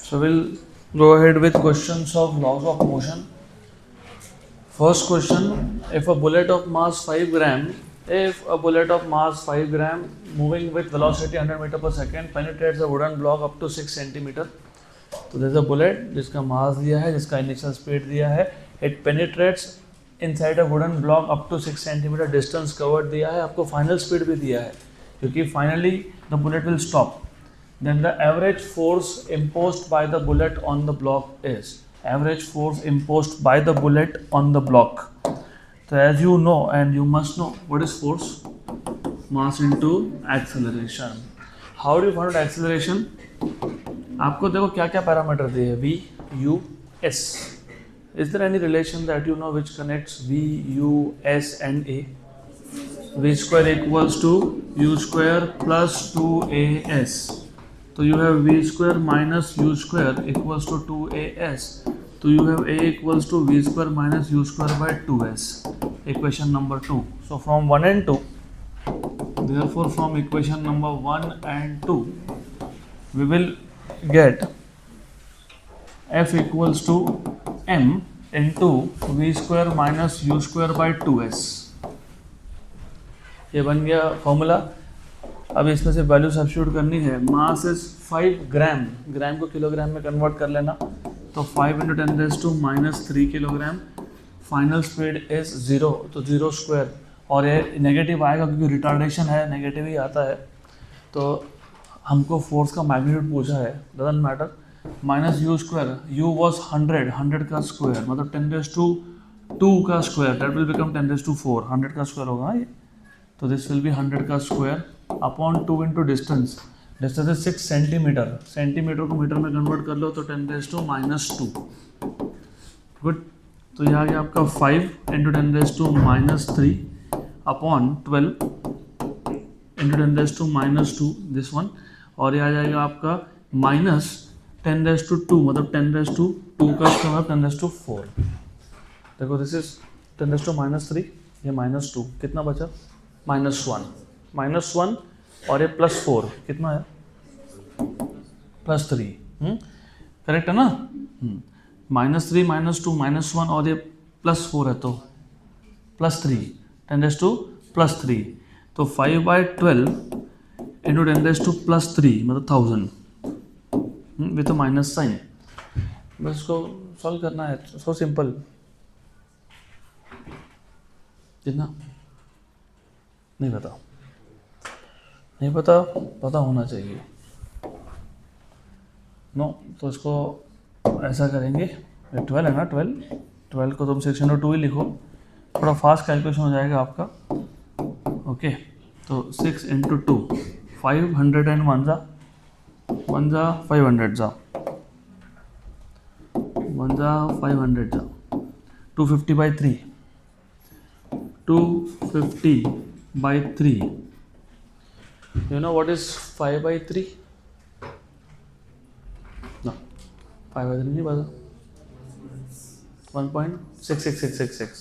So we'll go ahead with questions of laws of motion. First question, if a bullet of mass 5 gram, moving with velocity 100 meter per second penetrates a wooden block up to 6 centimeter. तो there's a bullet जिसका मास दिया है, जिसका initial speed दिया है, it penetrates inside a wooden block up to 6 centimeter distance covered दिया है, आपको फाइनल स्पीड भी दिया है क्योंकि finally the bullet will stop. Then the average force imposed by the bullet on the block is average force imposed by the bullet on the block. So as you know and you must know what is force? Mass into acceleration. How do you find out acceleration? आपको देखो क्या क्या parameter दिए V, U, S. Is there any relation that you know which connects V, U, S and A? V square equals to U square plus 2AS. So you have V square minus U square equals to 2AS. So you have A equals to V square minus U square by 2S. Equation number 2. So from 1 and 2, therefore from equation number 1 and 2, we will get F equals to M into V square minus U square by 2S. ये बन गया formula. अब इसमें से value substitute करनी है. Mass is 5 ग्राम, ग्राम को kilogram में कन्वर्ट कर लेना, तो 5 into 10⁻³ kilogram. Final speed is 0, तो 0 स्क्वायर, और ये नेगेटिव आएगा क्योंकि रिटार्डेशन है, नेगेटिव ही आता है. तो हमको फोर्स का मैग्नीट्यूड पूछा है, doesn't matter. Minus you square, you was 100 का स्क्वायर मतलब 10⁻² का स्क्वायर, दैट विल बिकम 10⁻⁴. 100 का स्क्वायर होगा ये, तो दिस विल बी 100 का square upon 2 into distance. Distance is 6 centimetre, centimetre को मीटर में कन्वर्ट कर लो तो 10⁻². गुड. तो यह आ गया आपका 5 into 10⁻³ upon 12 into 10⁻², this one. और यह आ जाएगा आपका माइनस 10⁻² मतलब 10⁻² का स्क्वायर 10⁻⁴. देखो दिस इज 10⁻³ ये -2, कितना बचा? -1 और ये +4 कितना है? +3. करेक्ट है ना? -3 -2 -1 और ये +4 है तो +3, 10⁻⁻3. तो 5/12 इंटू 10⁻⁻3 मतलब 1000 विथ माइनस साइन. बस इसको सॉल्व करना है, सो सिंपल. कितना? नहीं पता, नहीं पता, पता होना चाहिए. नो, तो इसको ऐसा करेंगे. 12 है ना, 12 को तुम सेक्शन 2 ही लिखो, थोड़ा फास्ट कैलकुलेशन हो जाएगा आपका. ओके. तो 6 इंटू 2, 501 जा 1 जा 500 जा 1 जा 500 जा 250/3 250/3. You know what is 5/3? No, 5/3 नहीं पता. 1.66666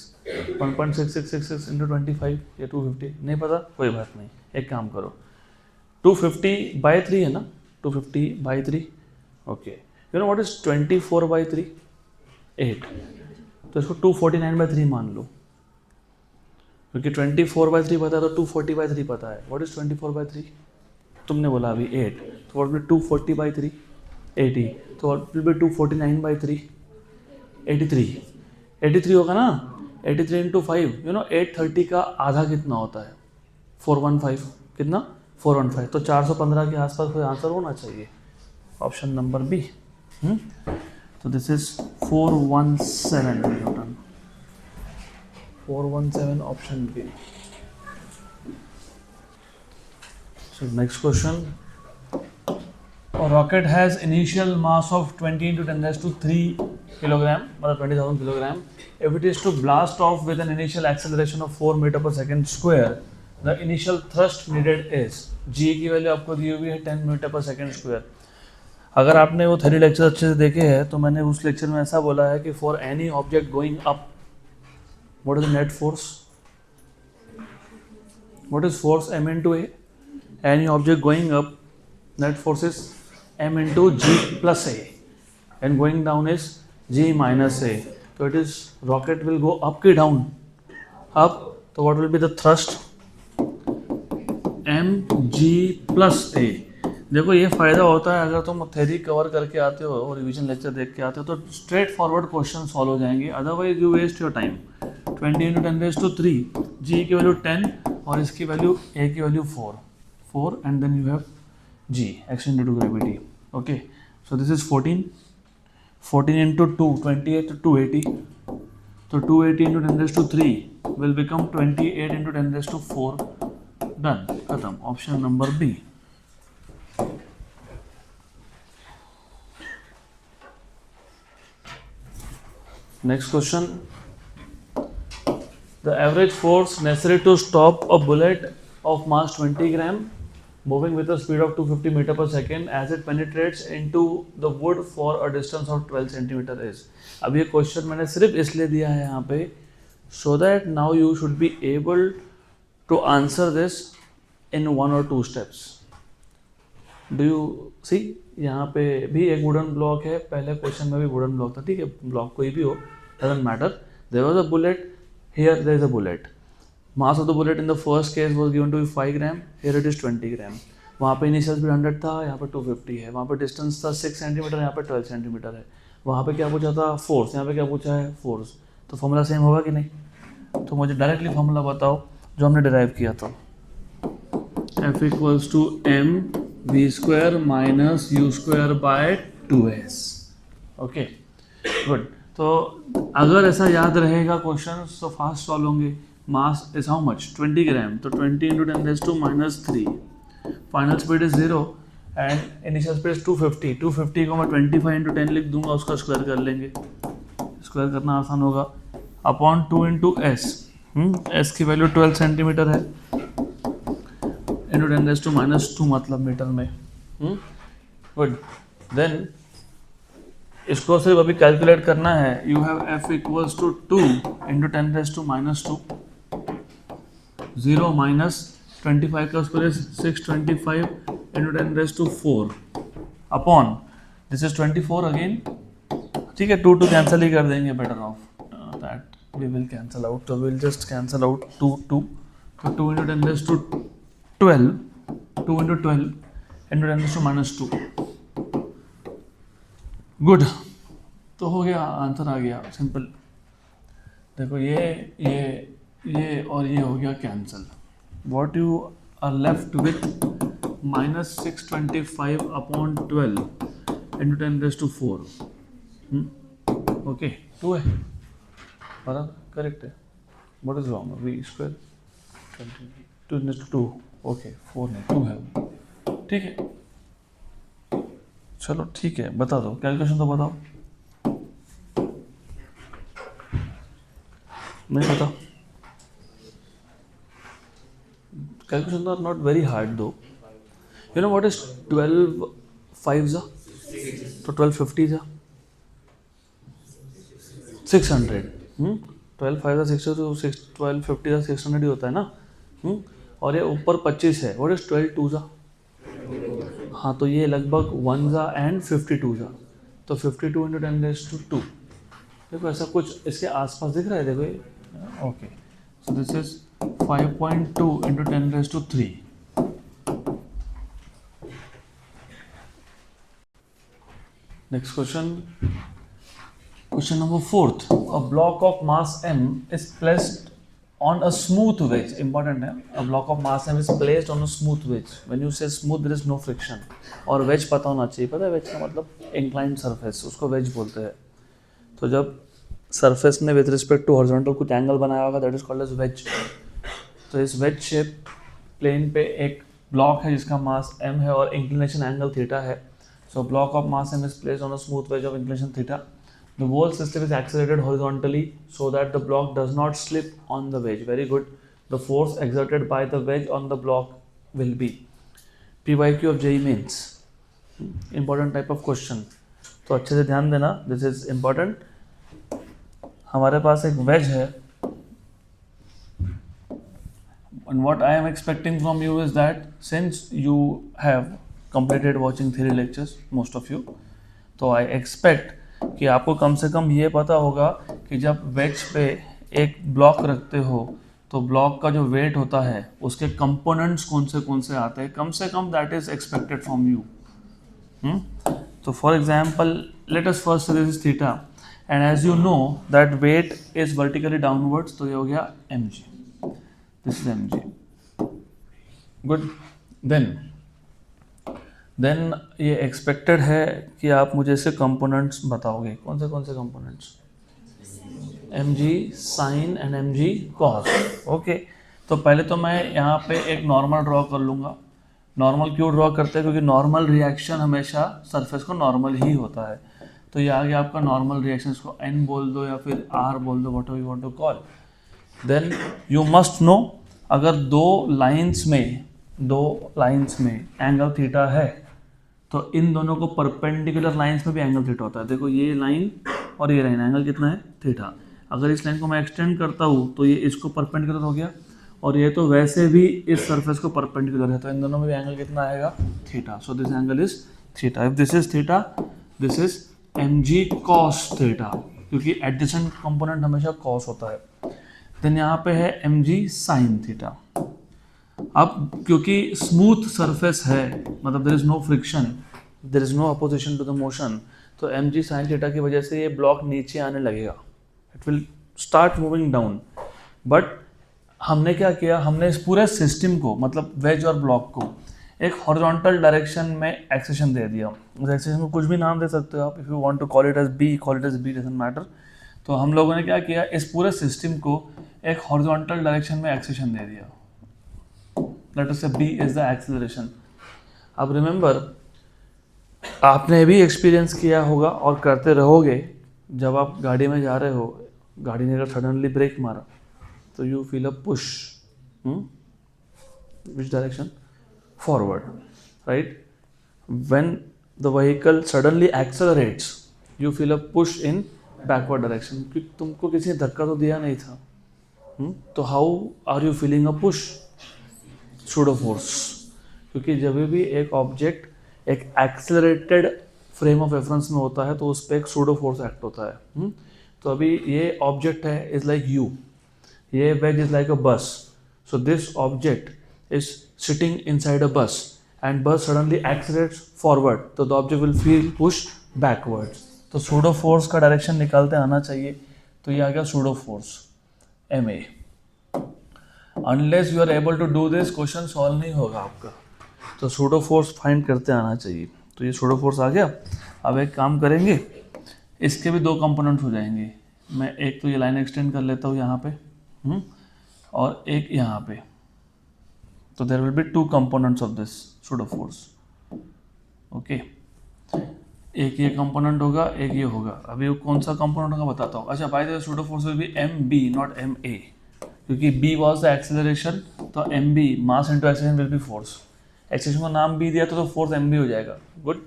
1.6666 इंटू 25 या 250 नहीं पता, कोई बात नहीं. एक काम करो, 250/3 है ना, 250/3. Okay. You know what is 24/3? 8. तो इसको 249/3 मान लो क्योंकि 24/3 पता है तो 240/3 पता है. What is 24/3? तुमने बोला अभी 8, तो व्हाट विल 240/3? 80. तो व्हाट विल बी 249/3? 83 होगा ना. 83 इंटू 5, यू नो 830 का आधा कितना होता है? 415. कितना? 415. तो 415 के आसपास कोई आंसर होना चाहिए. Option number B. तो this is 417 newton. 417 option B. So next question. A rocket has initial mass of 20 into 10⁻³ kilogram, मतलब 20,000 kilogram. If it is to blast off with an initial acceleration of 4 meter per second square, the initial thrust needed is G की value आपको दी हुई है 10 meter per second square. अगर आपने वो theory lecture अच्छे से देखे हैं तो मैंने उस लेक्चर में ऐसा बोला है कि for any object going up, what is the net force? What is force M into A? Any object going up, net force is m into g plus a. and going down is g minus a. So it is rocket will go up ki down? Up. So what will be the thrust? mg plus a. देखो ये फ़ायदा होता है अगर तुम theory cover करके आते हो और रिवीजन लेक्चर देख के आते हो तो स्ट्रेट फॉरवर्ड क्वेश्चन सॉल्व हो जाएंगे, otherwise you waste your time. 20 into 10⁻³ G की वैल्यू 10 और इसकी वैल्यू ए की value 4 and then you have G action due to gravity. Okay, so this is 14 into 2 28 to 280. तो 280 into 10⁻³ will become 28 into 10⁻⁴. Done, खत्म. Option number B. Next question. The average force necessary to stop a bullet of mass 20 gram moving with a speed of 250 meter per second as it penetrates into the wood for a distance of 12 centimeter is. अब ये question मैंने सिर्फ इसलिए दिया है यहाँ पे so that now you should be able to answer this in 1 or 2 steps. Do you see? यहाँ पे भी एक वुडन ब्लॉक है, पहले क्वेश्चन में भी वुडन ब्लॉक था, ठीक है, ब्लॉक कोई भी हो, doesn't matter. There was a bullet, here there is a bullet. Mass of the bullet in the first case was given to be 5 gram, here it is 20 gram. वहाँ पे initial speed 100 था, यहाँ पे 250 है. वहाँ पे डिस्टेंस था 6 centimetre, यहाँ पे 12 सेंटीमीटर है. वहाँ पे क्या पूछा था? फोर्स. यहाँ पे क्या पूछा है? फोर्स. तो फॉर्मूला सेम होगा कि नहीं? तो मुझे डायरेक्टली फॉर्मूला बताओ जो हमने डिराइव किया था. F equals to m v square minus u square by 2s. Okay, good. तो अगर ऐसा याद रहेगा क्वेश्चन तो फास्ट सॉल्व होंगे. Mass is how much? 20 ग्राम. तो 20 into 10⁻⁻3. Final speed is 0 and initial speed is 250. 250 को मैं 25 इंटू 10 लिख दूंगा, उसका स्क्वायर कर लेंगे. स्क्वायर करना आसान होगा. Upon 2 into S. एस की वैल्यू 12 सेंटीमीटर है इंटू 10⁻⁻2 मतलब मीटर में. गुड. देन इसको सिर्फ अभी कैलकुलेट करना है. You have F equals to 2 into 10⁻⁻2. 0 minus 25 का square 625 into 10⁻⁴ upon this is 24 again. ठीक है, 2 कैंसिल ही कर देंगे. Better off that we will cancel out. तो विल जस्ट कैंसिल आउट 2 2. तो 2 इंटू 10⁻12 2 इंटू 12 इंटू 10⁻⁻2. गुड. तो हो गया, आंसर आ गया, सिंपल. देखो ये और ये हो गया cancel. What you are left with -625 upon 12 into 10⁻⁴. Okay, 2 है बराबर, करेक्ट है. What is wrong? We square 2 okay 4 नहीं 2 है. ठीक है, चलो ठीक है, बता दो कैलकुलेशन तो बताओ. नहीं पता? Calculation are not very hard though. You know what is 12 5 जा? तो 1250 जा 600. 12 5 जा 600 तो 1250 जा 600 ही होता है ना. और ये ऊपर 25 है. व्हाट इज 12 2 जा? हाँ, तो ये लगभग 1 जा एंड 52 जा. तो 52 इंटू 10⁻². देखो ऐसा कुछ इसके आसपास दिख रहा है. देखो ये. Okay, so this is 5.2 into 10⁻3. Next question. Question number 4th. A block of mass m is placed on a smooth wedge. Important है. A block of mass m is placed on a smooth wedge. When you say smooth there is no friction. और wedge पता होना चाहिए. पता है wedge का मतलब inclined surface, उसको wedge बोलते हैं. तो जब surface ने with respect to horizontal कुछ angle बनाया होगा that is called as wedge. तो इस wedge shape plane पे एक block है जिसका mass m है और inclination angle theta है. So block of mass m is placed on a smooth wedge of inclination theta. The whole system is accelerated horizontally so that the block does not slip on the wedge. Very good. The force exerted by the wedge on the block will be PYQ of JEE Mains. Important type of question. तो अच्छे से ध्यान देना. This is important. हमारे पास एक wedge है. And what I am expecting from you is that since you have completed watching theory lectures, most of you, तो I expect कि आपको कम से कम ये पता होगा कि जब वेज पे एक ब्लॉक रखते हो तो ब्लॉक का जो वेट होता है उसके कंपोनेंट्स कौन से आते हैं, कम से कम that is expected from you. तो for example let us first this is theta and as you know that weight is vertically downwards, तो ये हो गया mg, this is mg. Good. Then ये एक्सपेक्टेड है कि आप मुझे इसके कंपोनेंट्स बताओगे. कौन से components? mg sine and mg cos. Okay, तो पहले तो मैं यहाँ पे एक नॉर्मल ड्रॉ कर लूँगा. नॉर्मल क्यों ड्रॉ करते हैं? क्योंकि नॉर्मल रिएक्शन हमेशा सरफेस को नॉर्मल ही होता है. तो ये आ गया आपका नॉर्मल रिएक्शन, इसको n बोल दो या फिर r बोल दो, whatever you want to call. Then you must know, अगर दो लाइंस में एंगल थीटा है तो इन दोनों को परपेंडिकुलर लाइंस में भी एंगल थीटा होता है. देखो ये लाइन और ये लाइन, एंगल कितना है? थीटा. अगर इस लाइन को मैं एक्सटेंड करता हूँ तो ये इसको परपेंडिकुलर हो गया, और ये तो वैसे भी इस सरफेस को परपेंडिकुलर है, तो इन दोनों में भी एंगल कितना आएगा? Theta. So this angle is theta. If this is theta, this is mg cos theta, क्योंकि एडजेसेंट कंपोनेंट हमेशा cos होता है. देन यहाँ पे है mg sin थीटा. अब क्योंकि स्मूथ सरफेस है, मतलब there is no friction, there is no opposition to the motion, तो mg sin थीटा की वजह से ये ब्लॉक नीचे आने लगेगा, it will start moving down. But हमने क्या किया, हमने इस पूरे सिस्टम को, मतलब वेज और ब्लॉक को, एक हॉरिजॉन्टल डायरेक्शन में एक्सेशन दे दिया. उस एक्सेशन को कुछ भी नाम दे सकते हो आप, if you want to call it as B, call it as B, doesn't matter. तो हम लोगों ने क्या किया, इस पूरे सिस्टम को एक हॉरिजॉन्टल डायरेक्शन में एक्सेशन दे दिया. लेट अस से b इज द एक्सेलरेशन. अब रिमेंबर, आपने भी एक्सपीरियंस किया होगा और करते रहोगे, जब आप गाड़ी में जा रहे हो, गाड़ी ने अगर सडनली ब्रेक मारा तो you feel a push. Which direction? Forward, right? When the vehicle suddenly accelerates you feel a push in backward direction, क्योंकि तुमको किसी ने धक्का तो दिया नहीं था. तो how are you feeling a push? Pseudo force. क्योंकि जब भी एक ऑब्जेक्ट एक एक्सेलरेटेड फ्रेम ऑफ रेफरेंस में होता है तो उस पर एक सूडो फोर्स एक्ट होता है. तो अभी ये ऑब्जेक्ट है इज लाइक यू, ये wedge is like a bus. So this object is sitting inside a bus and bus suddenly accelerates forward, तो the object will feel push backwards. तो pseudo force का डायरेक्शन निकालते आना चाहिए. तो ये आ गया pseudo force ma. Unless you are able to do this, question solve नहीं होगा आपका. तो सूडो फोर्स फाइंड करते आना चाहिए. तो ये सूडो फोर्स आ गया. अब एक काम करेंगे, इसके भी दो कंपोनेंट्स हो जाएंगे. मैं एक तो ये लाइन एक्सटेंड कर लेता हूँ यहाँ पे, और एक यहाँ पे. तो there will be two components of this pseudo force. Okay, एक ये कंपोनेंट होगा, एक ये होगा. अभी वो कौन सा कंपोनेंट होगा बताता हूँ. अच्छा, by the way pseudo force will be mb not ma, क्योंकि b वाज द एक्सेलरेशन, तो mb mass into acceleration will be force. Acceleration का नाम b दिया तो फोर्स mb हो जाएगा. गुड.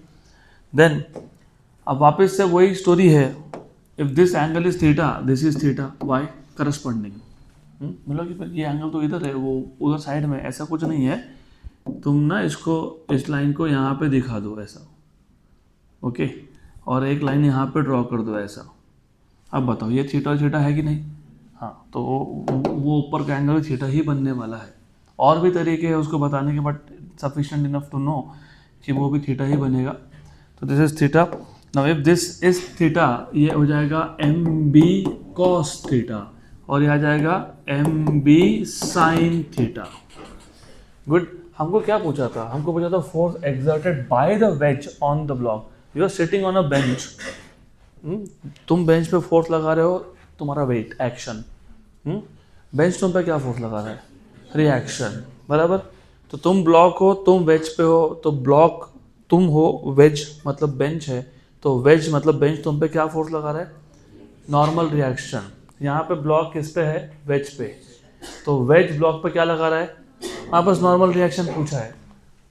देन अब वापस से वही स्टोरी है. If this angle is theta, this is theta, why corresponding. मतलब कि फिर ये एंगल तो इधर है, वो उधर साइड में, ऐसा कुछ नहीं है. तुम ना इसको, इस लाइन को यहाँ पे दिखा दो ऐसा, ओके, और एक लाइन यहाँ पे ड्रॉ कर दो ऐसा. अब बताओ ये थीटा थीटा है कि नहीं? हाँ, तो वो ऊपर का एंगल थीटा ही बनने वाला है. और भी तरीके हैं उसको बताने के, but sufficient enough to know कि वो भी थीटा ही बनेगा. तो this is theta. Now if this is theta, ये हो जाएगा mb cos थीटा, और ये आ जाएगा mb sin थीटा. गुड. हमको क्या पूछा था? हमको पूछा था force exerted by the wedge on the block. You are sitting on a bench, तुम बेंच पे फोर्स लगा रहे हो, तुम्हारा वेट, एक्शन. बेंच तुम पे क्या फोर्स लगा रहा है? रिएक्शन, बराबर. तो तुम ब्लॉक हो, तुम वेज पे हो, तो ब्लॉक तुम हो, वेज मतलब बेंच है, तो वेज मतलब बेंच तुम पे क्या फोर्स लगा रहा है? Normal reaction. यहाँ पे ब्लॉक किस पे है? वेज पे. तो वेज ब्लॉक पे क्या लगा रहा है? वापस नॉर्मल रिएक्शन पूछा है,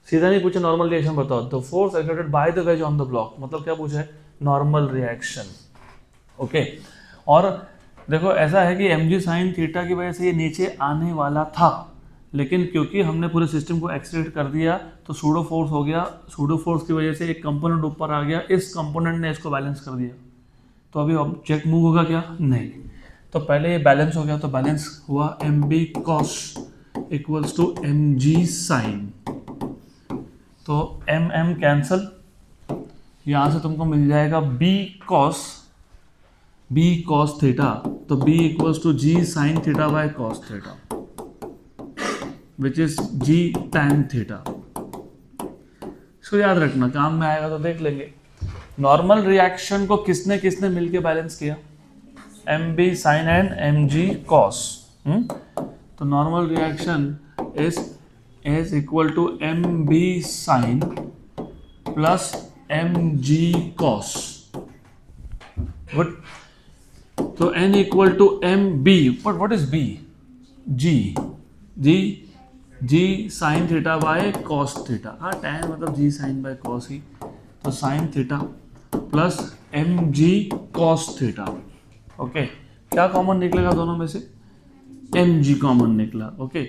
सीधा नहीं पूछा नॉर्मल रिएक्शन बताओ. तो force exerted by the wedge on the block, मतलब क्या पूछा है? Normal reaction. ओके. और देखो ऐसा है कि mg sin थीटा की वजह से ये नीचे आने वाला था, लेकिन क्योंकि हमने पूरे सिस्टम को एक्सीलरेट कर दिया तो सूडो फोर्स हो गया, सूडो फोर्स की वजह से एक कंपोनेंट ऊपर आ गया, इस कंपोनेंट ने इसको बैलेंस कर दिया। तो अभी ऑब्जेक्ट मूव होगा क्या? नहीं। तो पहले ये बैलेंस हो गया, तो बैलेंस हुआ M B cos equals to M ji sine. तो एम एम कैंसल, यहाँ से तुमको मिल जाएगा बी कॉस थीटा, तो B equals to G sine theta by cos theta which is G tan theta. इसको याद रखना, काम में आएगा तो देख लेंगे। नॉर्मल रिएक्शन को किसने किसने मिलके बैलेंस किया? M b sine and m g cos. तो normal reaction is equal to m b sine plus m g cos. Good. तो n equal to m b, but what is b? G sine theta by cos theta. हाँ, tan मतलब g sine by cos ही, तो sine theta plus m g cos theta. Okay, क्या common निकलेगा दोनों में से? एम जी कॉमन निकला। ओके,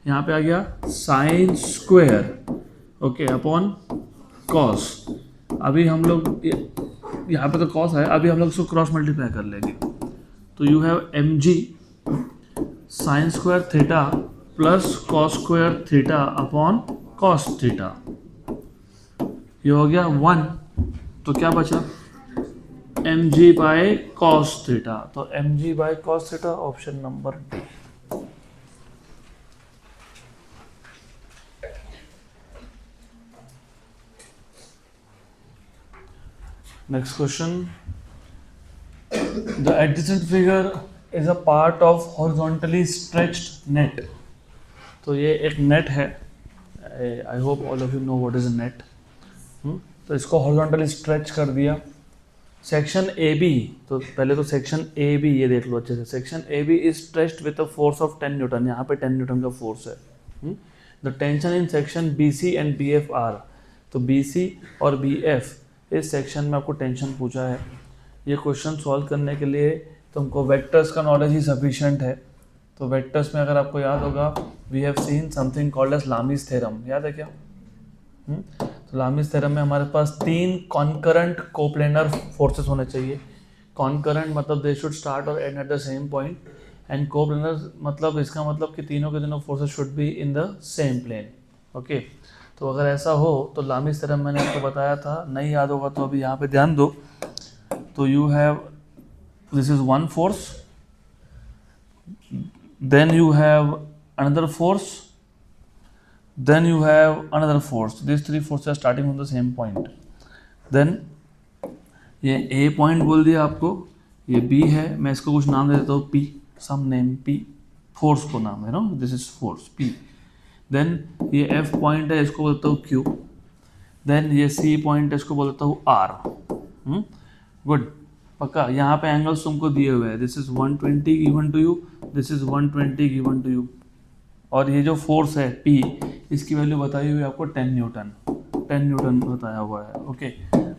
यहाँ पे आ गया sine square, okay, upon cos. अभी हम लोग यहाँ पे तो कॉस है, अभी हम लोग इसको क्रॉस मल्टीप्लाई कर लेंगे। तो you have m ji sine square theta plus cos square theta upon cos theta. ये हो गया 1, तो क्या बचा? M g by cos theta. तो m g by cos theta, option number D. Next question, the adjacent figure is a part of horizontally stretched net. तो ये एक नेट है, I hope all of you know what is a net. तो इसको horizontally stretch कर दिया। Section A B, तो पहले तो सेक्शन ए बी ये देख लो अच्छे से। Section A B is stretched with a force of 10 newton. यहाँ पे 10 न्यूटन का फोर्स है। The tension in section B C and B F are. तो बी सी और बी एफ इस सेक्शन में आपको टेंशन पूछा है। ये क्वेश्चन सॉल्व करने के लिए तुमको वेक्टर्स का नॉलेज ही सफिशिएंट है। तो वेक्टर्स में अगर आपको याद होगा, we have seen something called as Lami's theorem, याद है क्या? तो लामीज थ्योरम में हमारे पास 3 कॉन्करेंट कोप्लेनर फोर्सेस होने चाहिए। कॉन्करेंट मतलब दे शुड स्टार्ट और and at the same point, and coplanar मतलब इसका मतलब कि तीनों के तीनों forces should be in the same plane. Okay, तो अगर ऐसा हो तो लामीज थ्योरम मैंने आपको बताया था, नहीं याद होगा तो अभी यहाँ पे ध्यान दो। तो you have, this is one force, then you have another force, then you have another force. These 3 forces are starting from the same point. Then ये A पॉइंट बोल दिया आपको, ये B है, मैं इसको कुछ नाम दे देता हूँ P, some name P, force को नाम है, no, this is force P. Then ये F पॉइंट है, इसको बोलता हूँ Q. Then ये C पॉइंट है, इसको बोलता हूँ R. गुड, पक्का। यहाँ पे एंगल्स तुमको दिए हुए हैं, this is 120 given to you, this is 120 given to you, और ये जो फोर्स है P, इसकी वैल्यू बताई हुई है आपको 10 न्यूटन, 10 न्यूटन बताया हुआ है। ओके,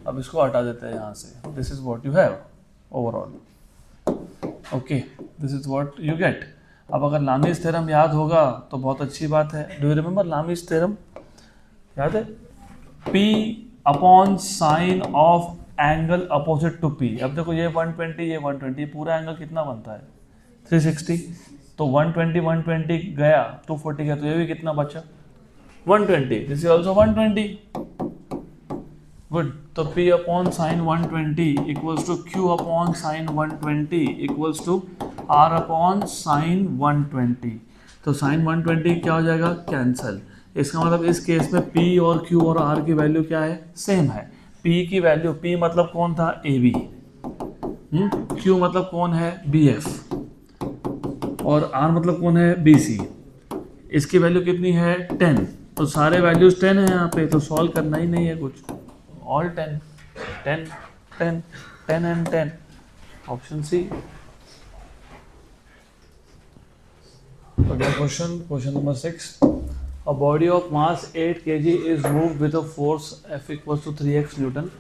अब इसको हटा देते हैं यहाँ से। This is what you have overall. Okay, this is what you get. अब अगर लामीज थ्योरम याद होगा तो बहुत अच्छी बात है। Do you remember Lami's theorem? याद है? P upon sine of angle opposite to P। अब देखो, ये 120, ये 120, पूरा एंगल कितना बनता है? 360। तो 120 120 गया, 240 गया, तो ये भी कितना बचा? 120। This is also 120। गुड, तो P upon sine 120 equals to Q upon sine 120 equals to R upon sine 120। तो साइन 120 क्या हो जाएगा? कैंसल। इसका मतलब इस केस में P और Q और R की वैल्यू क्या है? सेम है। P की वैल्यू, P मतलब कौन था? AB। Q मतलब कौन है? BF। और R मतलब कौन है? BC। इसकी वैल्यू कितनी है? 10। तो सारे वैल्यूज 10 है यहाँ पे, तो सॉल्व करना ही नहीं है कुछ, ऑल 10 10 10 10 एंड 10, ऑप्शन सी। अगला question, question number 6। A body of mass 8 kg is moved with a force F equals to 3x Newton.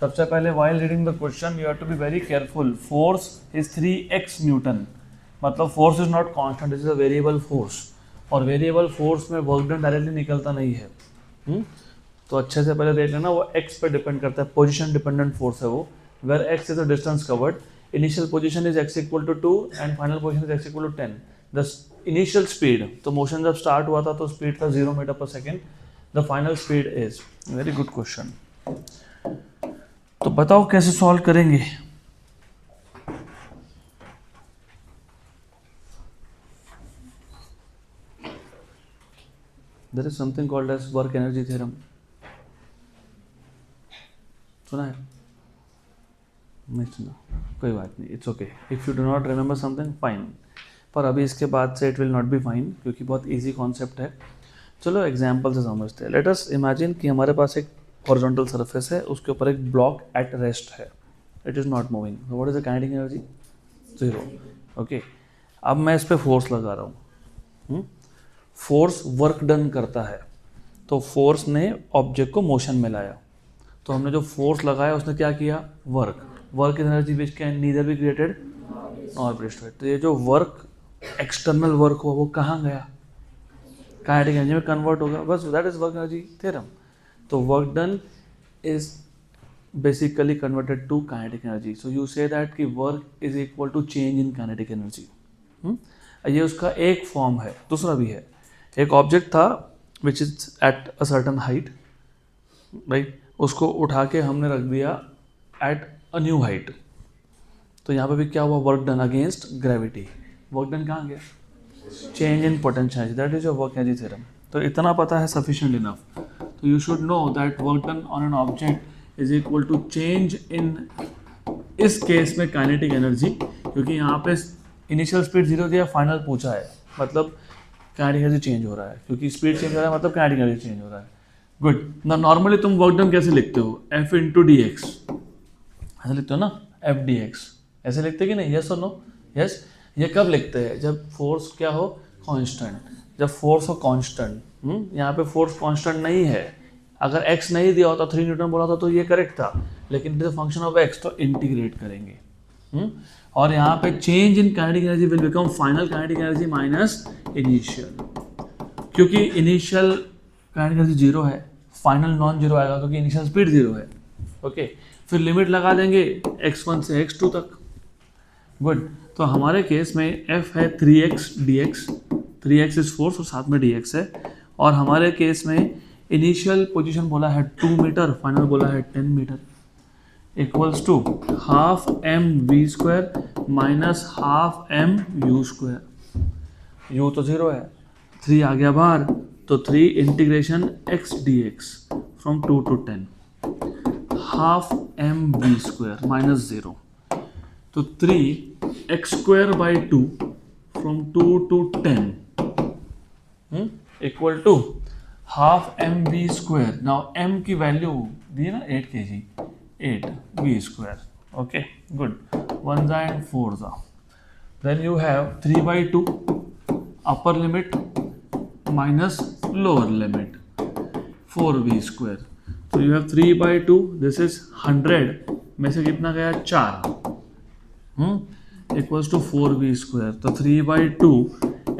सबसे पहले while reading the question you have to be very careful. Force is 3x Newton. मतलब force is not constant, this is a variable force. और variable force में work done directly निकलता नहीं है। तो अच्छे से पहले देख लेना, वो एक्स पे डिपेंड करता है, पोजीशन डिपेंडेंट फोर्स है वो, where x is the distance covered, initial position is x equal to 2 and final position is x equal to 10। The initial speed, तो मोशन जब स्टार्ट हुआ था तो स्पीड था 0 meter per second, the final speed is, very good question. तो बताओ कैसे solve करेंगे। There is something called as work energy theorem, सुना है? नहीं सुना, कोई बात नहीं, it's okay. If you do not remember something fine, पर अभी इसके बाद से it will not be fine, क्योंकि बहुत इजी कॉन्सेप्ट है। चलो एग्जांपल से समझते हैं। लेट अस इमेजिन कि हमारे पास एक हॉरिजॉन्टल सरफेस है, उसके ऊपर एक ब्लॉक एट रेस्ट है, it is not moving, what is the kinetic energy? 0। Okay, अब मैं इस पर फोर्स लगा रहा हूँ, फोर्स वर्क डन करता है, तो फोर्स ने ऑब्जेक्ट को मोशन में लाया, तो हमने जो फोर्स लगाया उसने क्या किया? Work energy which can neither be created nor be destroyed. तो ये जो वर्क एक्सटर्नल वर्क हो वो कहाँ गया? काइनेटिक एनर्जी में कन्वर्ट होगा, बस that is work energy theorem. तो work done is basically converted to kinetic energy. So you say that कि work is equal to change in kinetic energy. ये उसका एक फॉर्म है। दूसरा भी है, एक ऑब्जेक्ट था which is at a certain height, right, उसको उठा के हमने रख दिया एट अ न्यू हाइट, तो यहाँ पे भी क्या हुआ? Work done against gravity. Work done कहाँ गया? Change in potential, that is your work energy theorem. तो इतना पता है सफिशिएंट इनफ। तो you should know that work done on an object is equal to change in, इस case में kinetic energy, क्योंकि यहाँ पे इनिशियल स्पीड 0 दिया, फाइनल पूछा है, मतलब काइनेटिक एनर्जी चेंज हो रहा है, क्योंकि स्पीड चेंज हो रहा है मतलब काइनेटिक एनर्जी चेंज हो रहा है। गुड। ना नॉर्मली तुम वर्क डन कैसे लिखते हो? F इंटू डी एक्स, ऐसे लिखते हो ना, एफ डी एक्स, ऐसे लिखते कि नहीं? यस और नो? यस। ये कब लिखते हैं? जब फोर्स क्या हो? कांस्टेंट। जब फोर्स हो कांस्टेंट, यहाँ पे फोर्स कांस्टेंट नहीं है, अगर x नहीं दिया होता, 3 न्यूटन बोला था तो ये करेक्ट था, लेकिन it is function of x, तो इंटीग्रेट करेंगे। और यहाँ पे change in kinetic energy will become final kinetic energy minus initial, क्योंकि इनिशियल काइनेटिक एनर्जी 0 है, फाइनल नॉन जीरो आएगा क्योंकि इनिशियल स्पीड 0 है। ओके, फिर लिमिट लगा देंगे x1 से x2 तक। गुड। तो हमारे केस में f है 3x dx, 3x is force और साथ में dx है, और हमारे केस में इनिशियल पोजीशन बोला है 2 मीटर, फाइनल बोला है 10 meter, equals to half m v square minus half m u square. U तो 0 है, 3 आ गया बाहर, तो 3 integration x dx from 2 to 10, half m v square minus 0, तो 3x square by 2 from 2 to 10 equal to half m v square. Now m की value दी है ना 8 kg, 8 v square. Okay, good, 1 and 4 जा, then you have 3 by 2 upper limit minus lower limit 4v square, तो you have 3 by 2, this is 100 में से कितना गया? 4, इक्वल्स टू 4v स्क्वायर, तो 3 by 2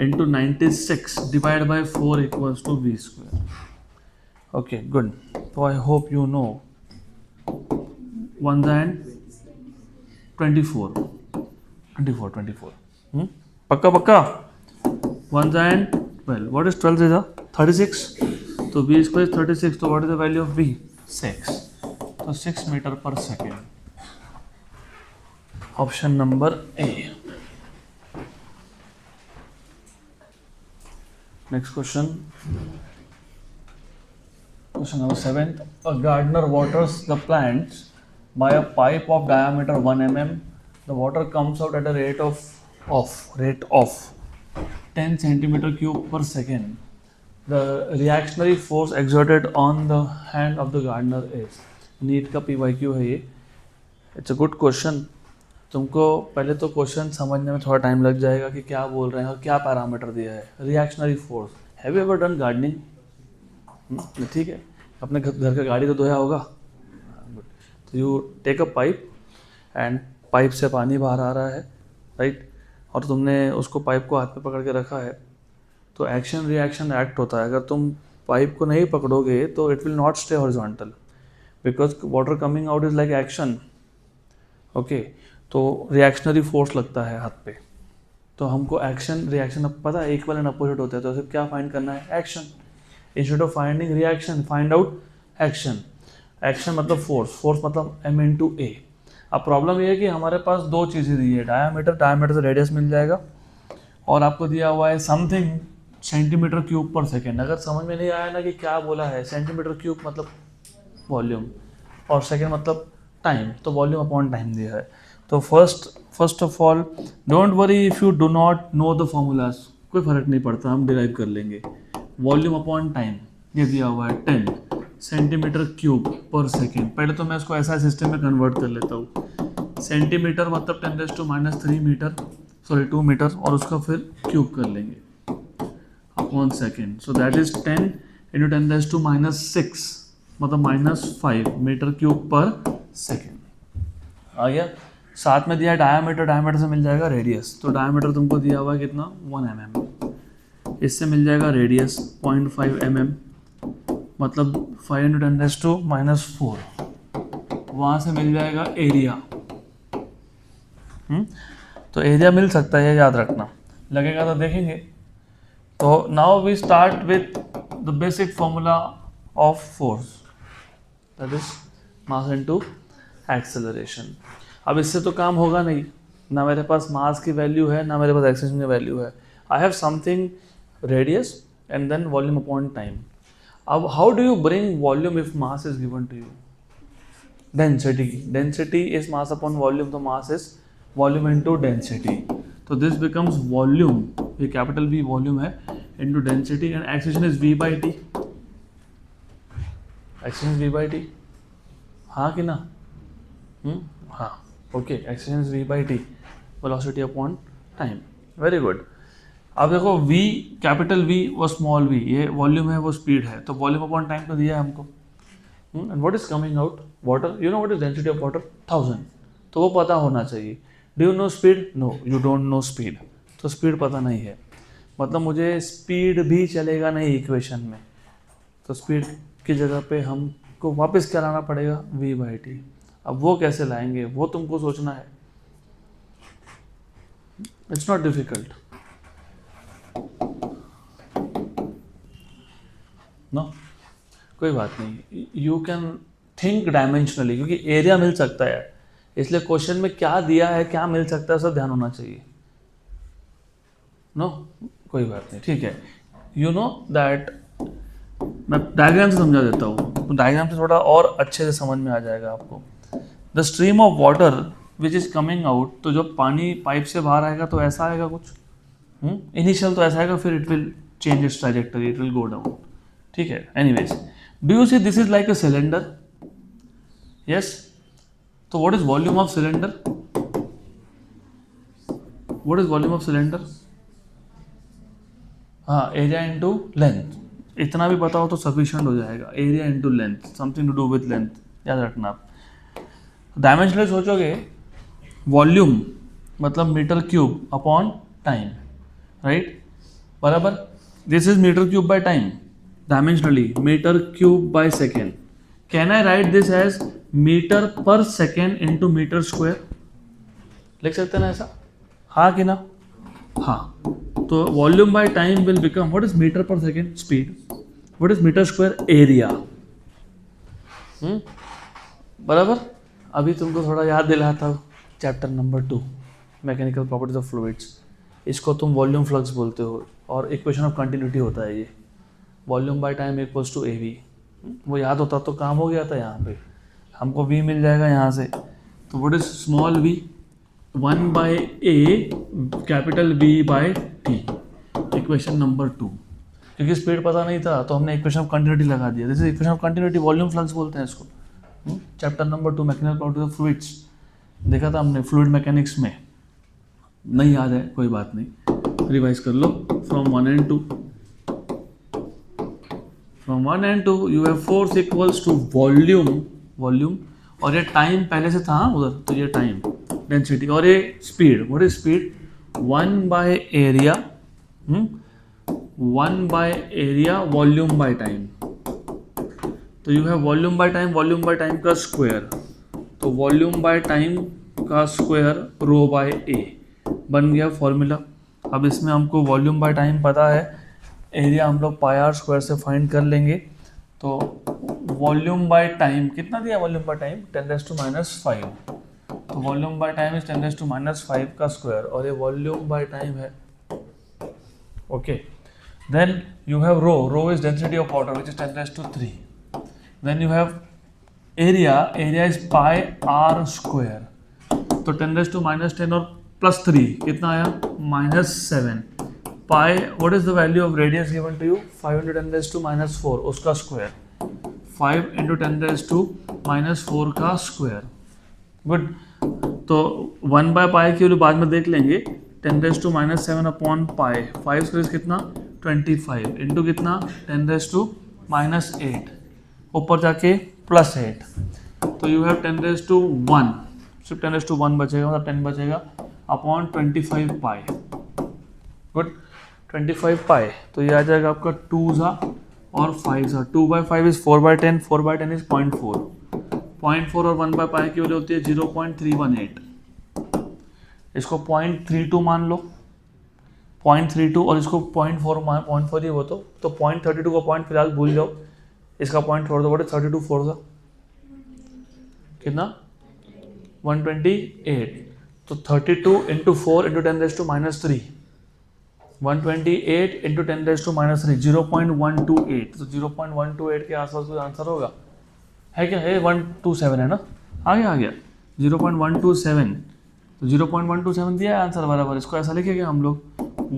into 96 divide by 4 equals to v square. Okay, good. तो I hope you know 1 and 24, पक्का पक्का? 1 and 12, what is 12 is 36, तो v square is 36, तो what is the value of v? 6, तो 6 metre per second. Option number A. Next question, question number 7, a gardener waters the plants by a pipe of diameter 1 mm. The water comes out at a rate of 10 centimeter cube per second. The reactionary force exerted on the hand of the gardener is, NEET का PYQ है ये। It's a good question. तुमको पहले तो question समझने में थोड़ा time लग जाएगा कि क्या बोल रहे हैं और क्या पैरामीटर दिया है। Reactionary force, have you ever done gardening? ठीक है, अपने घर का गाड़ी तो धोया होगा। तो you take a pipe and pipe से पानी बाहर आ रहा है, राइट, और तुमने उसको पाइप को हाथ पे पकड़ के रखा है, तो एक्शन रिएक्शन एक्ट होता है. अगर तुम पाइप को नहीं पकड़ोगे तो it will not stay horizontal because water coming out is like action. Okay, तो रिएक्शनरी फोर्स लगता है हाथ पे. तो हमको एक्शन रिएक्शन अब पता है इक्वल एंड अपोजिट होता है. तो सिर्फ क्या फाइंड करना है? Action. Instead of finding reaction find out action. Action मतलब फोर्स, फोर्स मतलब m/a. अब प्रॉब्लम ये है कि हमारे पास दो चीज़ें दी है, डायमीटर से रेडियस मिल जाएगा और आपको दिया हुआ है समथिंग सेंटीमीटर क्यूब पर सेकेंड. अगर समझ में नहीं आया ना कि क्या बोला है, सेंटीमीटर क्यूब मतलब वॉल्यूम और सेकेंड मतलब टाइम, तो वॉल्यूम अपॉन टाइम दिया है. तो first of all don't worry if you do not know the formulas, कोई फर्क नहीं पड़ता, हम डिराइव कर लेंगे. वॉल्यूम अपॉन टाइम ये दिया हुआ है 10 सेंटीमीटर क्यूब पर सेकेंड. पहले तो मैं इसको ऐसा सिस्टम में कन्वर्ट कर लेता हूँ. सेंटीमीटर मतलब 10⁻³ मीटर, सॉरी 2 मीटर, और उसका फिर क्यूब कर लेंगे upon second. So that is 10 × 10⁻6 मतलब -5 मीटर क्यूब पर सेकेंड. आ गया. साथ में दिया डायामीटर, डायामीटर से मिल जाएगा रेडियस. तो डायामीटर तुमको दिया हुआ है कितना? 1 mm. इससे मिल जाएगा रेडियस 0.5 mm मतलब 5 × 10⁻⁴. वहाँ से मिल जाएगा एरिया. तो एरिया मिल सकता है, याद रखना. लगेगा तो देखेंगे. तो now we start with the basic formula of force, that is mass into acceleration. अब इससे तो काम होगा नहीं, ना मेरे पास मास की वैल्यू है ना मेरे पास एक्सेलरेशन की वैल्यू है. I have something radius and then volume upon time. अब how do you bring volume if mass is given to you? Density is mass upon volume, तो mass is volume into density. तो this becomes volume, ये capital V volume है, into density, and acceleration is V/T. Acceleration is V/T, हाँ कि ना? हाँ, okay. Acceleration is V/T, velocity upon time. Very good. अब देखो V, कैपिटल V वो स्मॉल v, ये वॉल्यूम है वो स्पीड है. तो वॉल्यूम अपॉन टाइम तो दिया है हमको. And what is coming out? Water. You know what is density of water? 1000. तो वो पता होना चाहिए. Do you know speed? No, you don't know speed. तो स्पीड पता नहीं है, मतलब मुझे स्पीड भी चलेगा नहीं इक्वेशन में. तो स्पीड की जगह पे हमको वापस क्या लाना पड़ेगा? V/T. अब वो कैसे लाएंगे वो तुमको सोचना है. It's not difficult. नो, कोई बात नहीं. यू कैन थिंक डायमेंशनली, क्योंकि एरिया मिल सकता है, इसलिए क्वेश्चन में क्या दिया है क्या मिल सकता है सब ध्यान होना चाहिए. नो, कोई बात नहीं, ठीक है. यू नो दैट, मैं डायग्राम से समझा देता हूँ, तो डायग्राम से थोड़ा और अच्छे से समझ में आ जाएगा आपको. The stream of water which is coming out, तो जब पानी पाइप से बाहर आएगा तो ऐसा आएगा कुछ. इनिशियल तो ऐसा आएगा, फिर it will change its trajectory, it will go down. ठीक है. Anyways, do you see this is like a cylinder? Yes. तो what is volume of cylinder? What is volume of cylinder? हाँ, एरिया इनटू लेंथ. इतना भी पता हो तो sufficient हो जाएगा. Area into length, something to do with length, याद रखना आप. डायमेंशनली सोचोगे, वॉल्यूम मतलब meter cube upon time, right? बराबर. This is meter cube by time. Dimensionally, meter cube by second. Can I write this as meter per second into meter square? लिख सकते हैं ना ऐसा? हाँ कि ना? हाँ. तो volume by time will become, what is meter per second? Speed. What is meter square? Area. बराबर. अभी तुमको थोड़ा याद दिलाता हूँ, chapter number 2, mechanical properties of fluids. इसको तुम वॉल्यूम फ्लक्स बोलते हो, और इक्वेशन ऑफ कंटिन्यूटी होता है ये. Volume by time equals to AV. वो याद होता तो काम हो गया था. यहाँ पे हमको V मिल जाएगा यहाँ से. तो what is small v? 1/a capital V/T. Equation number 2. क्योंकि स्पीड पता नहीं था तो हमने इक्वेशन ऑफ कंटिन्यूटी लगा दिया. This is equation of continuity, volume flux बोलते हैं इसको. Chapter number 2, mechanical properties of fluids, देखा था हमने फ्लूइड मैकेनिक्स में. नहीं याद है कोई बात नहीं, रिवाइज कर लो. From 1 and 2, from 1 and 2 you have force equals to volume, और ये टाइम पहले से था उधर, तो ये टाइम डेंसिटी, और ये speed. What is speed? 1/area 1 by area volume by time, तो you have volume by time का स्क्वायर, तो वॉल्यूम बाय टाइम का स्क्वायर रो बाय ए बन गया फॉर्मूला। अब इसमें हमको वॉल्यूम बाय टाइम पता है, एरिया हम लोग पाई आर स्क्वायर से फाइंड कर लेंगे। तो वॉल्यूम बाय टाइम कितना दिया, वॉल्यूम बाय टाइम 10⁻⁵, तो वॉल्यूम बाय टाइम इज 10⁻⁵ का स्क्वायर, और ये वॉल्यूम बाय टाइम है। Okay, then you have rho is density of water which is 10⁻3, then you have area is pi r square, तो 10⁻10 और +3 कितना आया -7, pi what is the value of radius given to you 5 × 10⁻⁴, उसका square 5 × 10⁻⁴ का square. Good, तो 1 by pi की value बाद में देख लेंगे, 10⁻⁷ अपॉन पाई, 5 स्क्वायर कितना 25 इंटू कितना 10⁻⁸, ऊपर जाके +8, तो यू हैव 10⁻1, सिर्फ 10⁻1 बचेगा, मतलब 10 बचेगा अपॉन 25 पाई। गुड, 25 पाई, तो ये आ जाएगा आपका 2 सा और 5 सा, 2 by 5 is 4 by 10, 4 by 10 is 0.4, 0.4 और 1 बाई पाई की वैल्यू होती है 0.318, इसको 0.32 मान लो, 0.32 और इसको 0.4 ही वो तो 0.32 का पॉइंट फिलहाल भूल जाओ, इसका पॉइंट छोड़ दो, बटे 32 4 सा कितना 128, तो 32 × 4 × 10⁻⁻3, 128 × 10⁻⁻3, 0.128, तो 0.128 के आसपास कोई आंसर होगा, है क्या, है 127 है ना, आ गया 0.127, तो 0.127 दिया है आंसर बराबर, इसको ऐसा लिखेंगे हम लोग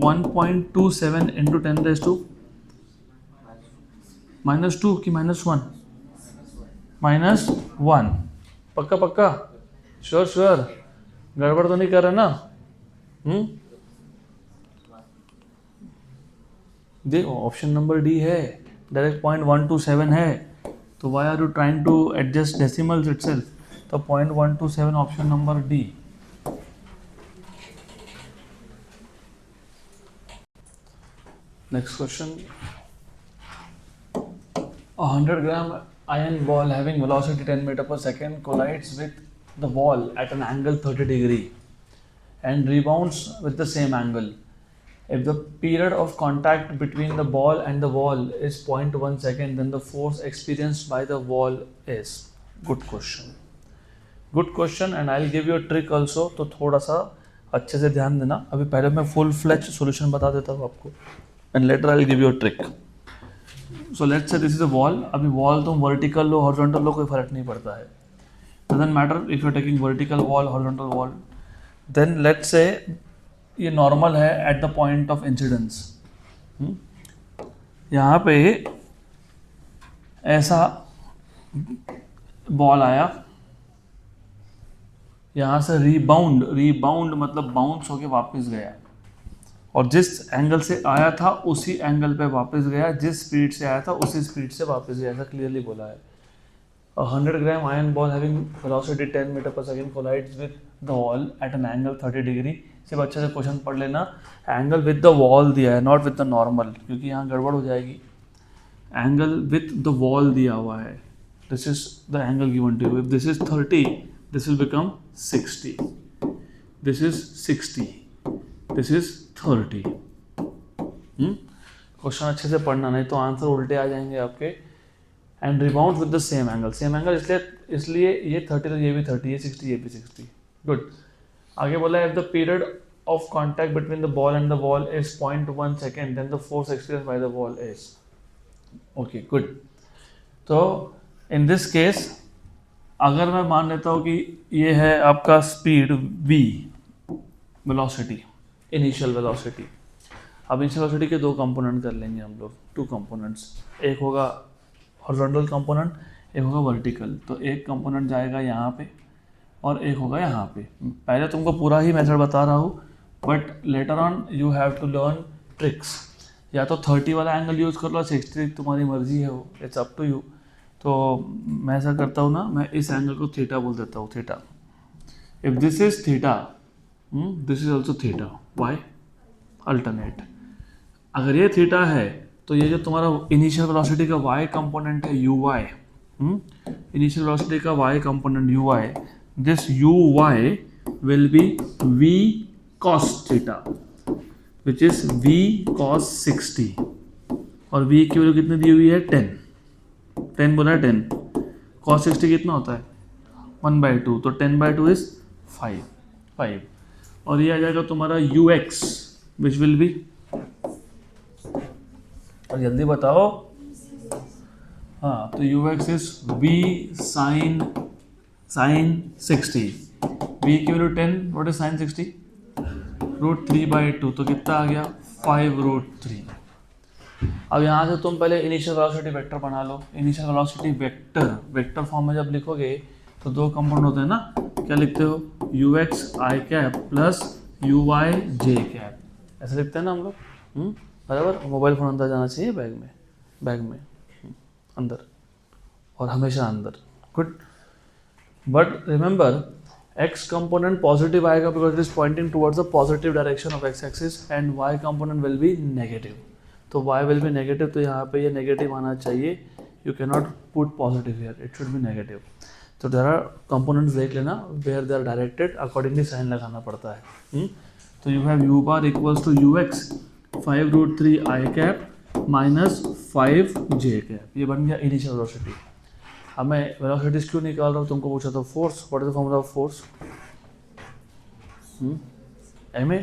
1.27 × 10⁻2 की -1, -1, पक्का श्योर गड़बड़ तो नहीं कर रहे ना? देखो ऑप्शन नंबर डी है, डायरेक्ट 0.127 है, तो why are you trying to adjust decimals itself, तो 0.127 option number D. Next question, a 100-gram iron ball having velocity 10 meter per second collides with the wall at an angle 30 degree and rebounds with the same angle. If the period of contact between the ball and the wall is 0.1 second, then the force experienced by the wall is. Good question and I'll give you a trick also, तो थोड़ा सा अच्छे से ध्यान देना। अभी पहले मैं full fledged solution बता देता हूँ आपको, and later I'll give you a trick. So let's say this is a wall. अभी wall तुम vertical लो horizontal लो कोई फर्क नहीं पड़ता है, doesn't matter if you're taking vertical wall horizontal wall. Then let's say ये नॉर्मल है eight the point of incidence, यहाँ पे ऐसा बॉल आया, यहाँ से रीबाउंड मतलब बाउंस होके वापस गया, और जिस एंगल से आया था उसी एंगल पे वापस गया, जिस स्पीड से आया था उसी स्पीड से वापस गया, ऐसा क्लियरली बोला है। A 100-gram iron ball having velocity 10 meter per second collides with the wall at an angle 30 degree. सिर्फ अच्छे से क्वेश्चन पढ़ लेना, एंगल विद द वॉल दिया है, नॉट विद द नॉर्मल, क्योंकि यहाँ गड़बड़ हो जाएगी। एंगल विद द वॉल दिया हुआ है, this is the angle given to you, if this is 30 this will become 60, this is 60, this is 30। Question अच्छे से पढ़ना, नहीं तो आंसर उल्टे आ जाएंगे आपके। And rebound with the same angle इसलिए ये 30 तो ये भी 30, ये 60 ये भी 60। गुड, आगे बोला है, if the period of contact between the ball and the wall is 0.1 second, then the force experienced by the wall is. Okay good, तो इन दिस केस अगर मैं मान लेता हूँ कि ये है आपका speed v, velocity, initial velocity. अब इनिशियल वेलोसिटी के दो कंपोनेंट कर लेंगे हम लोग, टू कंपोनेंट्स, एक होगा हॉरिजॉन्टल कंपोनेंट, एक होगा वर्टिकल। तो एक कंपोनेंट जाएगा यहाँ पे और एक होगा यहाँ पे। पहले तुमको पूरा ही मेथड बता रहा हूँ, but later on you have to learn tricks. या तो 30 वाला एंगल यूज़ कर लो, 60 तुम्हारी मर्जी है, वो इट्स अप टू यू। तो मैं ऐसा करता हूँ ना, मैं इस एंगल को थीटा बोल देता हूँ, theta. If this is theta, this is also theta, why alternate. अगर ये थीटा है तो ये जो तुम्हारा इनिशियल वेलोसिटी का y कंपोनेंट है यू वाई, इनिशियल वेलोसिटी का y component u y, this u y will be v cos theta which is v cos 60 और v की वैल्यू कितनी दी हुई है 10 बोला है 10, cos 60 कितना होता है 1/2, तो 10/2 इज 5 और ये आ जाएगा तुम्हारा ux विच विल बी, और जल्दी बताओ, हाँ तो ux is v sin 60, v की वैल्यू 10, व्हाट इज sin 60 √3/2, तो कितना आ गया 5√3। अब यहाँ से तुम पहले इनिशियल वेलोसिटी वेक्टर बना लो। इनिशियल वेलोसिटी वेक्टर फॉर्म में जब लिखोगे तो दो कंपोनेंट होते हैं ना, क्या लिखते हो ux i cap plus uy j cap, ऐसे लिखते हैं ना हम लोग, बराबर। मोबाइल फोन अंदर जाना चाहिए बैग में अंदर, और हमेशा अंदर, good. But remember x component positive आएगा because it is pointing towards the positive direction of x axis and y component will be negative, तो y विल बी नेगेटिव, तो यहाँ पे ये नेगेटिव आना चाहिए, you can not put positive here, it should be negative. तो there are components देख लेना where they are directed, accordingly sign लगाना पड़ता है। तो you have u bar equals to ux 5√3 i cap minus 5 j cap, ये बन गया इनिशियल वेलोसिटी। अब मैं वेलोसिटीज क्यों निकाल रहा हूँ, तुमको पूछा तो force, what is the formula of force, ma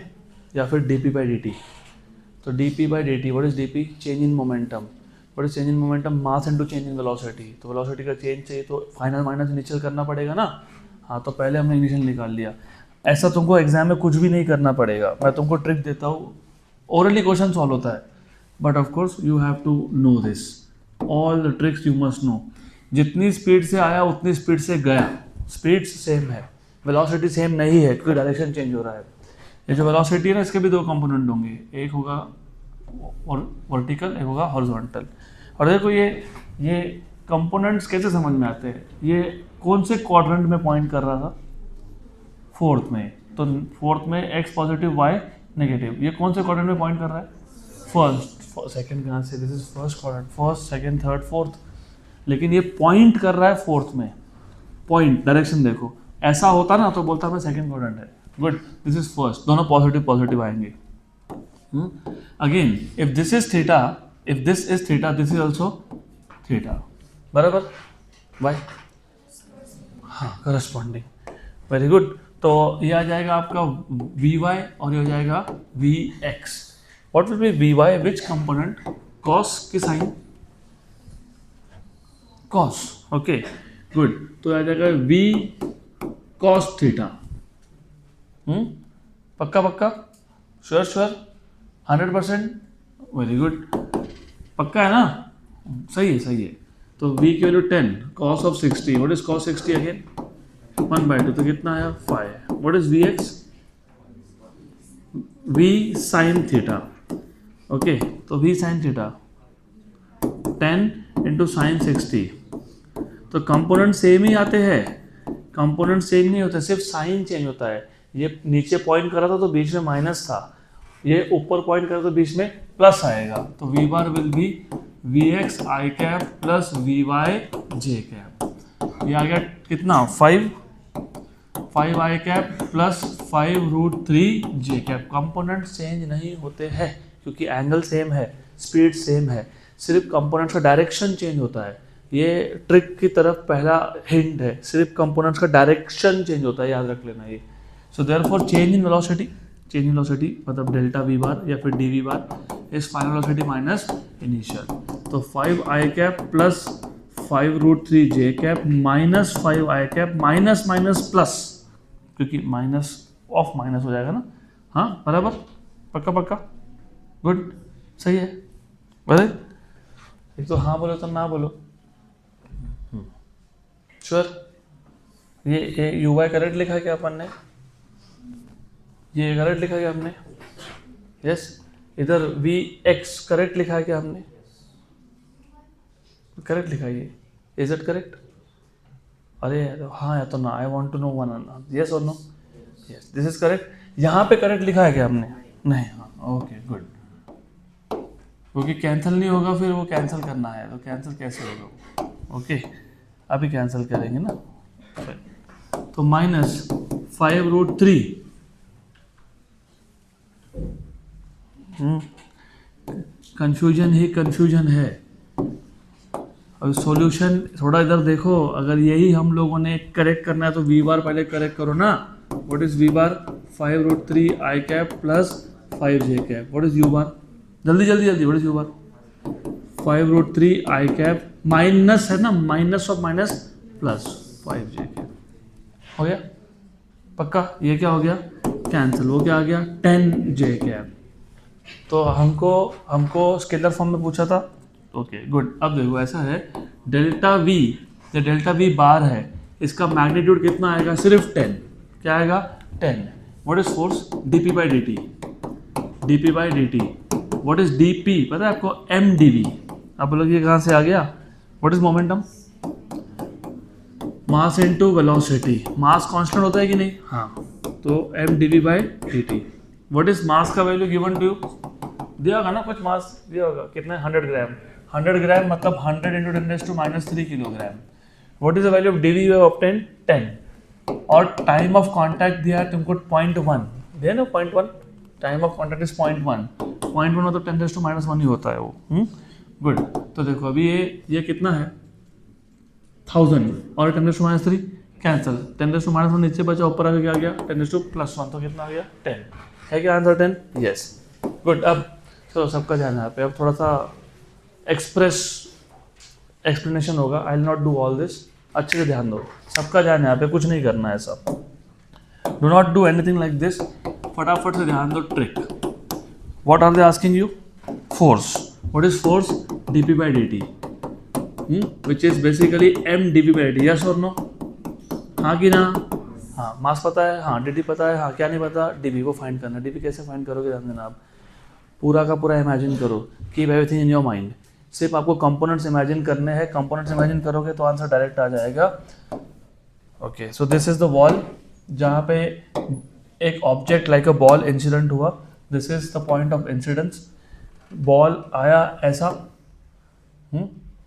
या फिर dp/dt, तो dp/dt, what is dp, change in momentum, what is change in momentum, mass into change in velocity, तो वेलोसिटी का चेंज चाहिए तो फाइनल माइनस इनिशियल करना पड़ेगा ना, हाँ तो पहले हमने इनिशियल निकाल लिया। ऐसा तुमको एग्जाम में कुछ भी नहीं करना पड़ेगा, मैं तुमको ट्रिक देता हूँ, ओरली क्वेश्चन सॉल्व होता है, but of course you have to know this, all the tricks you must know. जितनी स्पीड से आया उतनी स्पीड से गया, स्पीड सेम है, वेलोसिटी सेम नहीं है क्योंकि डायरेक्शन चेंज हो रहा है। ये जो वेलोसिटी है ना, इसके भी दो कंपोनेंट होंगे, एक होगा वर्टिकल, एक होगा हॉरिजॉन्टल। और देखो ये कंपोनेंट्स कैसे समझ में आते हैं, ये कौन से क्वाड्रेंट में पॉइंट कर रहा था, फोर्थ में, तो फोर्थ में x पॉजिटिव y नेगेटिव, ये कौन से क्वाड्रेंट में पॉइंट कर रहा है, फर्स्ट, सेकंड कहाँ से, this is first quadrant, first second third fourth, लेकिन ये पॉइंट कर रहा है फोर्थ में, पॉइंट डायरेक्शन देखो, ऐसा होता ना तो बोलता मैं सेकंड क्वाड्रेंट है, गुड, दिस इज फर्स्ट, दोनों पॉजिटिव आएंगे। Again if this is theta, this is also theta, बराबर, बाय, हाँ करस्पॉन्डिंग, वेरी गुड। तो ये आ जाएगा आपका vy और ये हो जाएगा vx, what will be vy, which component, cos की साइन, cos, ओके गुड, तो आ जाएगा v cos थीटा, पक्का श्योर 100%, वेरी गुड, पक्का है ना, सही है। तो v की value 10, cos of 60, what is cos 60 again 1/2, तो कितना आया 5, what is vx, v sin theta, okay, तो v sin theta 10 into sine 60, तो कंपोनेंट सेम ही आते हैं, कंपोनेंट सेम नहीं होते, सिर्फ साइन चेंज होता है। ये नीचे पॉइंट कर रहा था तो बीच में माइनस था, ये ऊपर पॉइंट कर रहा तो बीच में प्लस आएगा, तो v bar will be vx i cap plus vy j cap, ये आ गया कितना 5 i cap plus 5√3 j cap. Component change नहीं होते हैं क्योंकि एंगल सेम है, स्पीड सेम है, सिर्फ कंपोनेंट्स का डायरेक्शन चेंज होता है। ये ट्रिक की तरफ पहला हिंट है, सिर्फ कंपोनेंट्स का डायरेक्शन चेंज होता है, याद रख लेना ये। So therefore change in velocity मतलब डेल्टा वी बार या फिर d v bar is final velocity minus initial, तो 5 i cap plus 5√3 j cap minus 5 i cap minus minus plus, क्योंकि माइनस ऑफ माइनस हो जाएगा ना, हाँ बराबर, पक्का, गुड, सही है, बराबर। एक तो हाँ बोलो तो ना बोलो, श्योर। ये यू वाई करेक्ट लिखा है क्या अपन ने, ये करेक्ट लिखा है क्या हमने, यस। इधर वी एक्स करेक्ट लिखा है क्या हमने, करेक्ट लिखा है ये, इज इट करेक्ट, अरे हाँ या तो ना, I want to know one, yes और no, yes this is correct. यहाँ पे करेक्ट लिखा है क्या हमने, नहीं, हाँ ओके गुड, क्योंकि कैंसिल नहीं होगा, फिर वो कैंसिल करना है तो कैंसिल कैसे होगा? ओके, अभी कैंसिल करेंगे ना। तो माइनस 5√3, कंफ्यूजन ही कंफ्यूजन है। अब सॉल्यूशन थोड़ा इधर देखो, अगर यही हम लोगों ने करेक्ट करना है तो वी बार पहले करेक्ट करो ना। What is v bar? 5√3 i cap plus 5j cap. What is u bar? जल्दी जल्दी जल्दी, what is u bar? 5√3 i cap minus है ना, minus of minus plus 5j cap. हो गया पक्का? ये क्या हो गया? कैंसिल। वो क्या आ गया? 10j cap. तो हमको स्केलर फॉर्म में पूछा था। Okay good. अब देखो ऐसा है, डेल्टा वी, जो डेल्टा वी बार है, इसका मैग्नीट्यूड कितना आएगा? सिर्फ 10। क्या आएगा? 10। What is force? dp by dt, dp by dt। What is dp पता है आपको? mdv। आप बोलोगे ये कहाँ से आ गया? What is momentum? Mass into velocity. Mass constant होता है कि नहीं? हाँ, तो mdv by dt। What is मास का वैल्यू गिवन टू यू? दिया होगा ना कुछ मास दिया होगा, कितने? 100 ग्राम। 100 ग्राम मतलब 100 into 10⁻³ kilogram. What is the value of dv you have obtained? 10। और टाइम ऑफ कांटेक्ट दिया है तुमको 0.1, दिया ना 0.1, टाइम ऑफ कांटेक्ट इज 0.1। 0.1 मतलब 10⁻⁻1 ही होता है वो। गुड। तो देखो अभी ये कितना है? 1000 और 10⁻³ कैंसिल। 10⁻1 नीचे बचा, ऊपर आके क्या आ गया? 10⁻+1, तो कितना आ गया? 10। है क्या आंसर? 10। यस। गुड। अब चलो सबका ध्यान है यहाँ पे। अब थोड़ा सा एक्सप्लेनेशन होगा। I will not do all this. अच्छे से ध्यान दो, सबका ध्यान यहाँ पे, कुछ नहीं करना है सब। Do not do anything like this. फटाफट से ध्यान दो। Trick. What are they asking you? Force. What is force? dp by dt, which is basically mdv by dt। Yes और नो? हाँ कि ना? हाँ। मास पता है? हाँ। dt पता है? हाँ। क्या नहीं पता? dv को फाइंड करना। dv कैसे फाइंड करोगे? ध्यान देना आप। पूरा का पूरा इमेजिन करो, keep everything in your mind. सिर्फ आपको कंपोनेंट्स इमेजिन करने हैं। कंपोनेंट्स इमेजिन करोगे तो आंसर डायरेक्ट आ जाएगा। Okay, so this is the wall जहाँ पे एक object like a ball incident हुआ। This is the point of incidence. Ball आया ऐसा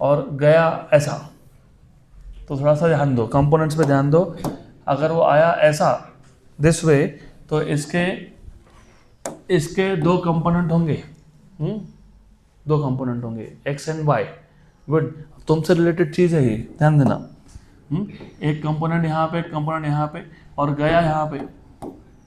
और गया ऐसा। तो थोड़ा सा ध्यान दो, कंपोनेंट्स पे ध्यान दो। अगर वो आया ऐसा दिस वे, तो इसके दो कंपोनेंट होंगे। दो कंपोनेंट होंगे, एक्स एंड वाई। गुड। तुमसे रिलेटेड चीज़ है ये, ध्यान देना। एक कंपोनेंट यहाँ पे, एक कंपोनेंट यहाँ पे, और गया यहाँ पे।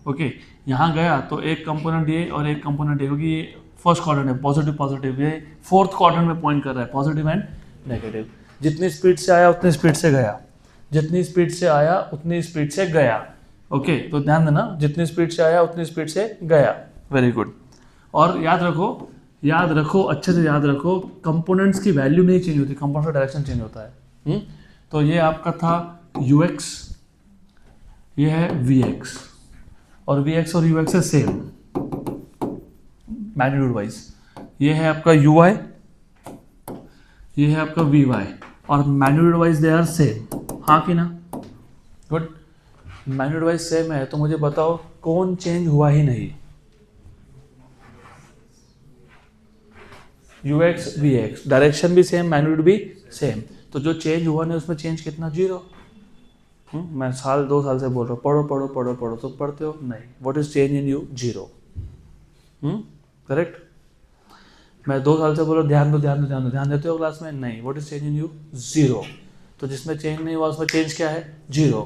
ओके, यहाँ गया तो एक कंपोनेंट ये और एक कंपोनेंट ये, क्योंकि ये फर्स्ट क्वाड्रेंट है, पॉजिटिव पॉजिटिव। ये फोर्थ क्वाड्रेंट में पॉइंट कर रहा है, पॉजिटिव एंड नेगेटिव। जितनी स्पीड से आया उतनी स्पीड से गया, जितनी स्पीड से आया उतनी स्पीड से गया। ओके, तो ध्यान देना, जितनी स्पीड से आया उतनी स्पीड से गया। Very good. और याद रखो, अच्छे से याद रखो, कंपोनेंट्स की वैल्यू नहीं चेंज होती, कंपोनेंट्स का डायरेक्शन चेंज होता है। तो ये आपका था ux, ये है vx, और vx और ux है सेम मैग्नीट्यूड वाइज। ये है आपका uy, ये है आपका vy, और magnitude wise they are same. हाँ कि ना? गुड। मैग्नीट्यूड वाइज सेम है तो मुझे बताओ कौन चेंज हुआ ही नहीं? ux vx, डायरेक्शन भी सेम, मैग्नीट्यूड भी सेम। तो जो चेंज हुआ नहीं उसमें चेंज कितना? 0। मैं 2 साल से बोल रहा हूँ, पढ़ो पढ़ो पढ़ो पढ़ो, तो पढ़ते हो नहीं। What is change in you? 0। Correct. मैं 2 साल से बोल रहा हूँ, ध्यान दो ध्यान दो ध्यान दो, ध्यान देते हो क्लास में? नहीं। What is change in you? 0। तो जिसमें चेंज नहीं हुआ उसमें चेंज क्या है? 0।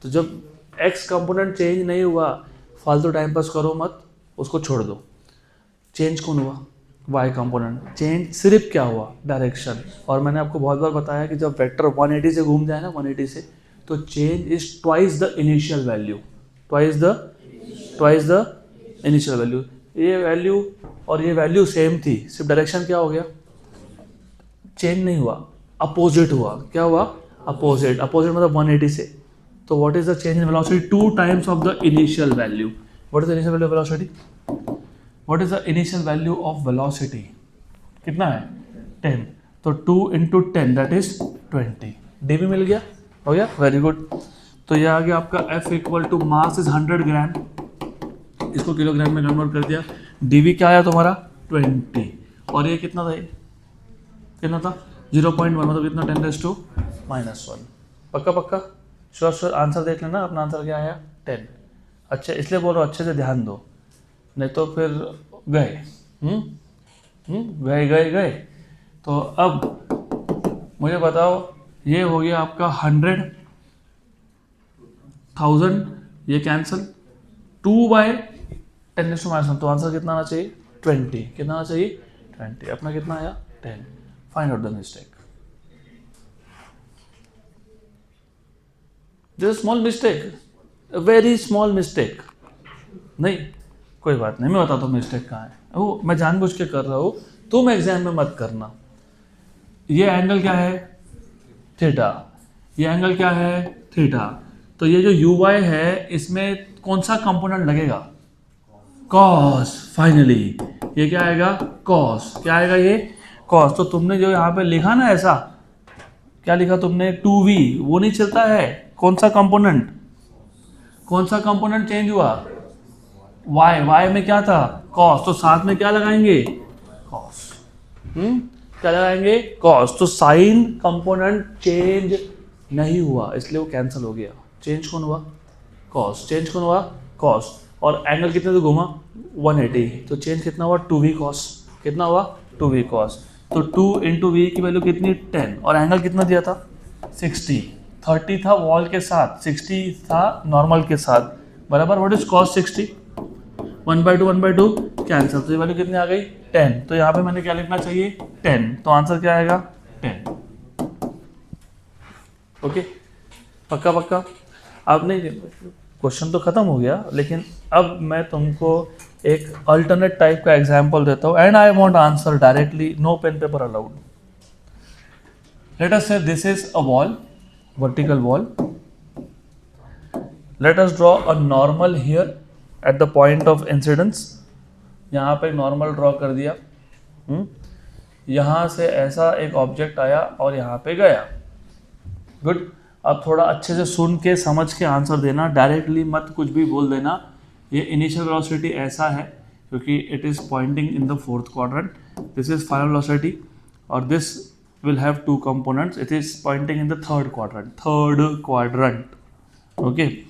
तो जब x कंपोनेंट चेंज नहीं हुआ, फालतू टाइम पास करो मत, उसको छोड़ दो। चेंज कौन हुआ? y component. चेंज सिर्फ क्या हुआ? डायरेक्शन। और मैंने आपको बहुत बार बताया कि जब वेक्टर 180 से घूम जाए ना, 180 से, तो change is twice the initial value, twice the initial value. ये वैल्यू और ये वैल्यू सेम थी, सिर्फ डायरेक्शन क्या हो गया? चेंज नहीं हुआ, अपोजिट हुआ। क्या हुआ? अपोजिट। अपोजिट मतलब 180 से। तो what is the change in velocity? 2 times of the initial value. What is the initial value of velocity? What is the initial value of velocity? कितना है? 10। तो 2 into 10 that is 20। dv मिल गया? हो गया? Very good. तो ये आ गया आपका F equal to mass is 100 gram, इसको किलोग्राम में कन्वर्ट कर दिया। dv क्या आया तुम्हारा? 20। और ये कितना था, ये कितना था 0.1, मतलब कितना 10⁻⁻1। पक्का पक्का, श्योर श्योर, आंसर देख लेना, अपना आंसर क्या आया 10। अच्छा इसलिए बोल रहा हूँ अच्छे से ध्यान दो, नहीं तो फिर गए गए गए गए। तो अब मुझे बताओ, ये हो गया आपका 100,000, ये कैंसिल, 2/10⁻⁻1, तो आंसर कितना आना चाहिए 20। कितना आना चाहिए 20, अपना कितना आया 10। Find out the mistake. This small mistake, very small mistake. नहीं कोई बात नहीं, मैं बताता हूँ मिस्टेक कहाँ है, वो मैं जानबूझ के कर रहा हूँ, तुम एग्जाम में मत करना। ये एंगल क्या है थीटा, ये एंगल क्या है थीटा, तो ये जो यू वाई है इसमें कौन सा कंपोनेंट लगेगा, कॉस। फाइनली ये क्या आएगा कॉस, क्या आएगा ये कॉस। तो तुमने जो यहाँ पे लिखा ना ऐसा, क्या लिखा तुमने 2v, वो नहीं चलता है, कौन सा कंपोनेंट, कौन सा कंपोनेंट चेंज हुआ, y, y में क्या था cos, तो साथ में क्या लगाएंगे cos, क्या लगाएंगे cos, तो साइन कंपोनेंट चेंज नहीं हुआ इसलिए वो कैंसिल हो गया। चेंज कौन हुआ cos, चेंज कौन हुआ cos, और एंगल कितने से घूमा 180, तो चेंज कितना हुआ 2v cos, कितना हुआ 2v cos, तो 2 इंटू वी की वैल्यू कितनी 10, और एंगल कितना दिया था 60, 30 था वॉल के साथ, 60 था नॉर्मल के साथ, बराबर। व्हाट इज cos 60, 1/2 1/2 कैंसिल, तो ये वैल्यू कितनी आ गई 10, तो यहाँ पे मैंने क्या लिखना चाहिए 10, तो आंसर क्या आएगा 10। ओके पक्का पक्का। अब नहीं, क्वेश्चन तो खत्म हो गया, लेकिन अब मैं तुमको एक अल्टरनेट टाइप का एग्जांपल देता हूँ, and I want answer directly, no pen paper allowed. Let us say this is a wall, vertical wall, let us draw a normal here at the point of incidence. यहाँ पे normal draw कर दिया, यहाँ से ऐसा एक object आया और यहाँ पे गया, गुड। अब थोड़ा अच्छे से सुन के समझ के आंसर देना, डायरेक्टली मत कुछ भी बोल देना। ये इनिशियल वेलोसिटी ऐसा है क्योंकि it is pointing in the 4th quadrant, this is final velocity, और this will have 2 components, it is pointing in the 3rd quadrant, okay।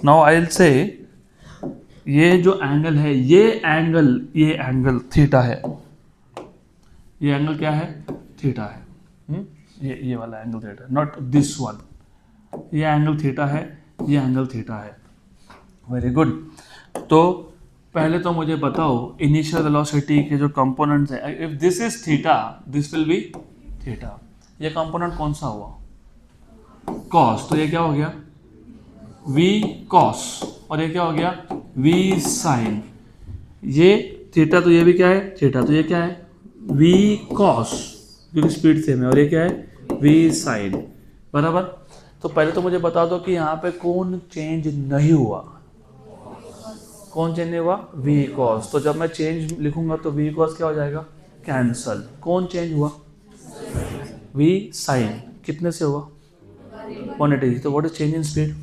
now I'll say ये जो एंगल है, ये एंगल थीटा है, ये एंगल क्या है थीटा है, ये वाला एंगल थीटा है, नॉट दिस वन, ये एंगल थीटा है, ये एंगल थीटा है, वेरी गुड। तो पहले तो मुझे बताओ इनिशियल वेलोसिटी के जो कंपोनेंट्स हैं, if this is theta this will be theta, ये कंपोनेंट कौन सा हुआ cos, तो ये क्या हो गया v cos, और ये क्या हो गया v sin, ये थीटा तो ये भी क्या है थीटा, तो ये क्या है v cos क्योंकि स्पीड सेम है, और ये क्या है v sin, बराबर। तो पहले तो मुझे बता दो कि यहाँ पे कौन चेंज नहीं हुआ, कौन चेंज नहीं हुआ v cos, तो जब मैं चेंज लिखूंगा तो v cos क्या हो जाएगा कैंसल, कौन चेंज हुआ v sin, कितने से हुआ 180, तो what is change in speed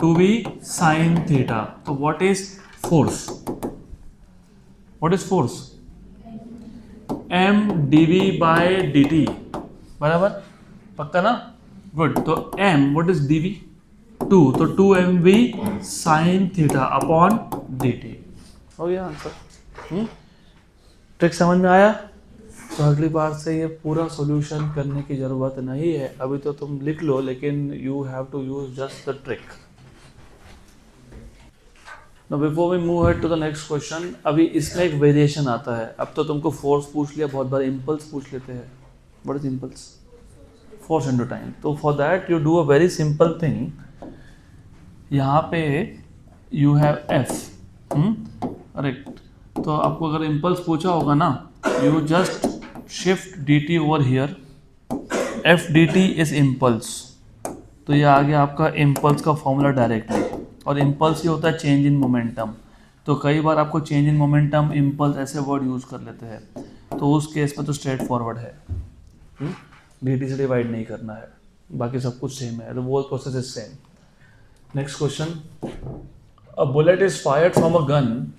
2v sin theta, तो what is force, what is force m dv by dt, बराबर पक्का ना, गुड। तो m व्हाट इज dv 2, तो 2mv sin theta upon dt, हो गया आंसर। ट्रिक समझ में आया, तो अगली बार से ये पूरा सॉल्यूशन करने की ज़रूरत नहीं है, अभी तो तुम लिख लो, लेकिन you have to use just the trick. Now before we move head to the next question, अभी इसमें एक वेरिएशन आता है। अब तो तुमको फोर्स पूछ लिया, बहुत बार इम्पल्स पूछ लेते हैं, what is impulse force into time, तो for that you do a very simple thing, यहाँ पे यू हैव एफ, करेक्ट, तो आपको अगर इम्पल्स पूछा होगा ना, you just shift dt over here, f dt is impulse, तो ये आ गया आपका इम्पल्स का फॉर्मूला डायरेक्टली, और इम्पल्स ही होता है चेंज इन मोमेंटम, तो कई बार आपको चेंज इन मोमेंटम इम्पल्स ऐसे वर्ड यूज़ कर लेते हैं, तो उस केस में तो स्ट्रेट फॉरवर्ड है, dt से डिवाइड नहीं करना है, बाकी सब कुछ सेम है, the whole process is same. Next question, a bullet is fired from a gun,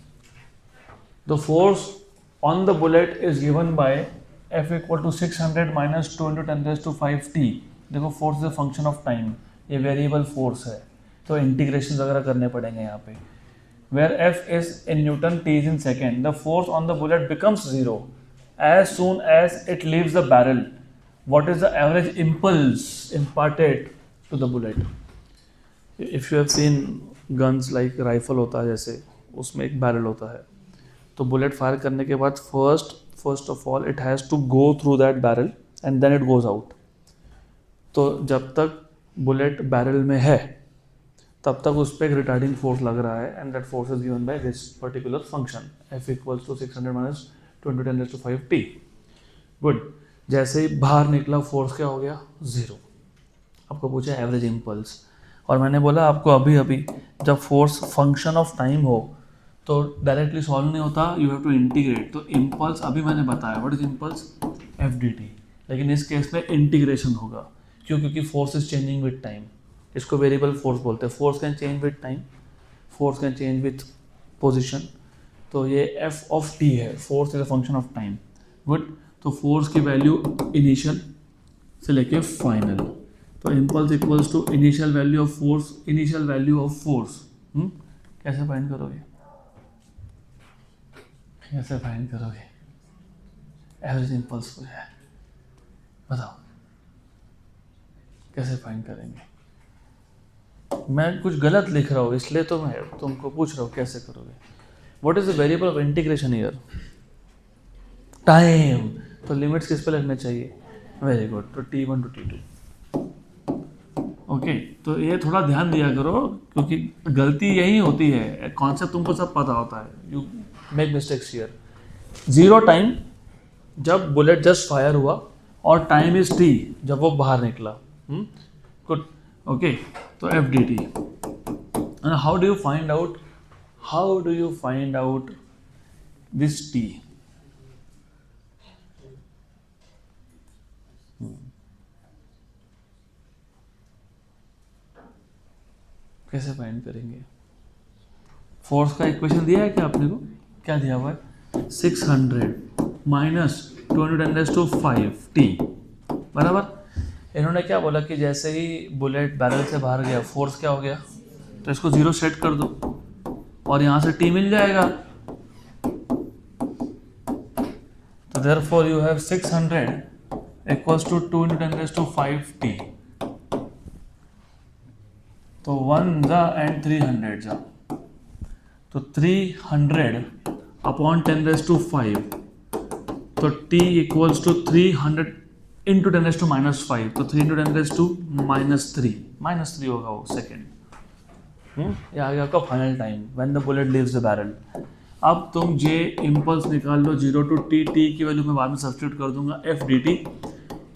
the force on the bullet is given by F equal to 600 minus 2 into 10⁵ देखो force is a function of time, ये variable force है तो integration वगैरह करने पड़ेंगे यहाँ पे. Where F is in Newton, T is in second, the force on the bullet becomes zero as soon as it leaves the barrel. What is the average impulse imparted to the bullet? If you have seen guns like rifle होता है जैसे, उसमें एक barrel होता है, तो bullet fire करने के बाद first of all it has to go through that barrel and then it goes out. तो जब तक बुलेट बैरल में है तब तक उस पर एक रिटार्डिंग फोर्स लग रहा है and that force is given by this particular function F equals to 600 minus 2 into 10⁵ good. जैसे ही बाहर निकला फोर्स क्या हो गया, जीरो. आपको पूछा एवरेज इम्पल्स, और मैंने बोला आपको अभी अभी जब फोर्स फंक्शन ऑफ टाइम हो तो डायरेक्टली सॉल्व नहीं होता, यू हैव टू इंटीग्रेट. तो इम्पल्स अभी मैंने बताया व्हाट इज इम्पल्स, FDT, लेकिन इस केस में इंटीग्रेशन होगा. क्यों? क्योंकि force is changing with time. इसको वेरिएबल फोर्स बोलते हैं. Force can change with time, force can change with position. तो ये F ऑफ T है, force is a function of time. Good. तो फोर्स की वैल्यू इनिशियल से लेके फाइनल, तो impulse equals to initial value of force, initial value of force. कैसे find करोगे, कैसे फाइंड करोगे? एवरेज इम्पल्स को है, बताओ कैसे फाइंड करेंगे? मैं कुछ गलत लिख रहा हूँ इसलिए तो मैं तुमको पूछ रहा हूँ कैसे करोगे. What is the variable of integration here, time. तो लिमिट्स किस पे लगने चाहिए, वेरी गुड, तो T1 टू T2. ओके, तो ये थोड़ा ध्यान दिया करो क्योंकि गलती यही होती है. कॉन्सेप्ट तुमको सब पता होता है, you make mistakes here. Zero time जब बुलेट जस्ट फायर हुआ और टाइम इज T जब वो बाहर निकला. गुड. ओके, तो FDT. and how do you find out this T? कैसे फाइंड करेंगे? फोर्स का इक्वेशन दिया है क्या आपने को, क्या दिया हुआ है, 600 माइनस 2 इंटू 10⁵ बराबर. इन्होंने क्या बोला कि जैसे ही बुलेट बैरल से बाहर गया फोर्स क्या हो गया, तो इसको जीरो सेट कर दो और यहाँ से T मिल जाएगा. तो therefore you have 600 equals to 2 into 10⁵ तो 1 जा एंड 300 जा, तो 300 अपॉन 10⁵, तो T इक्वल्स टू 300 इंटू 10⁻⁵, तो 3 इंटू 10⁻³ होगा वो सेकेंड. ये आ गया आपका final time when the bullet leaves the barrel. अब तुम J इम्पल्स निकाल लो 0 टू T. T की वैल्यू मैं बाद में सब्स्टिट्यूट कर दूंगा FDT,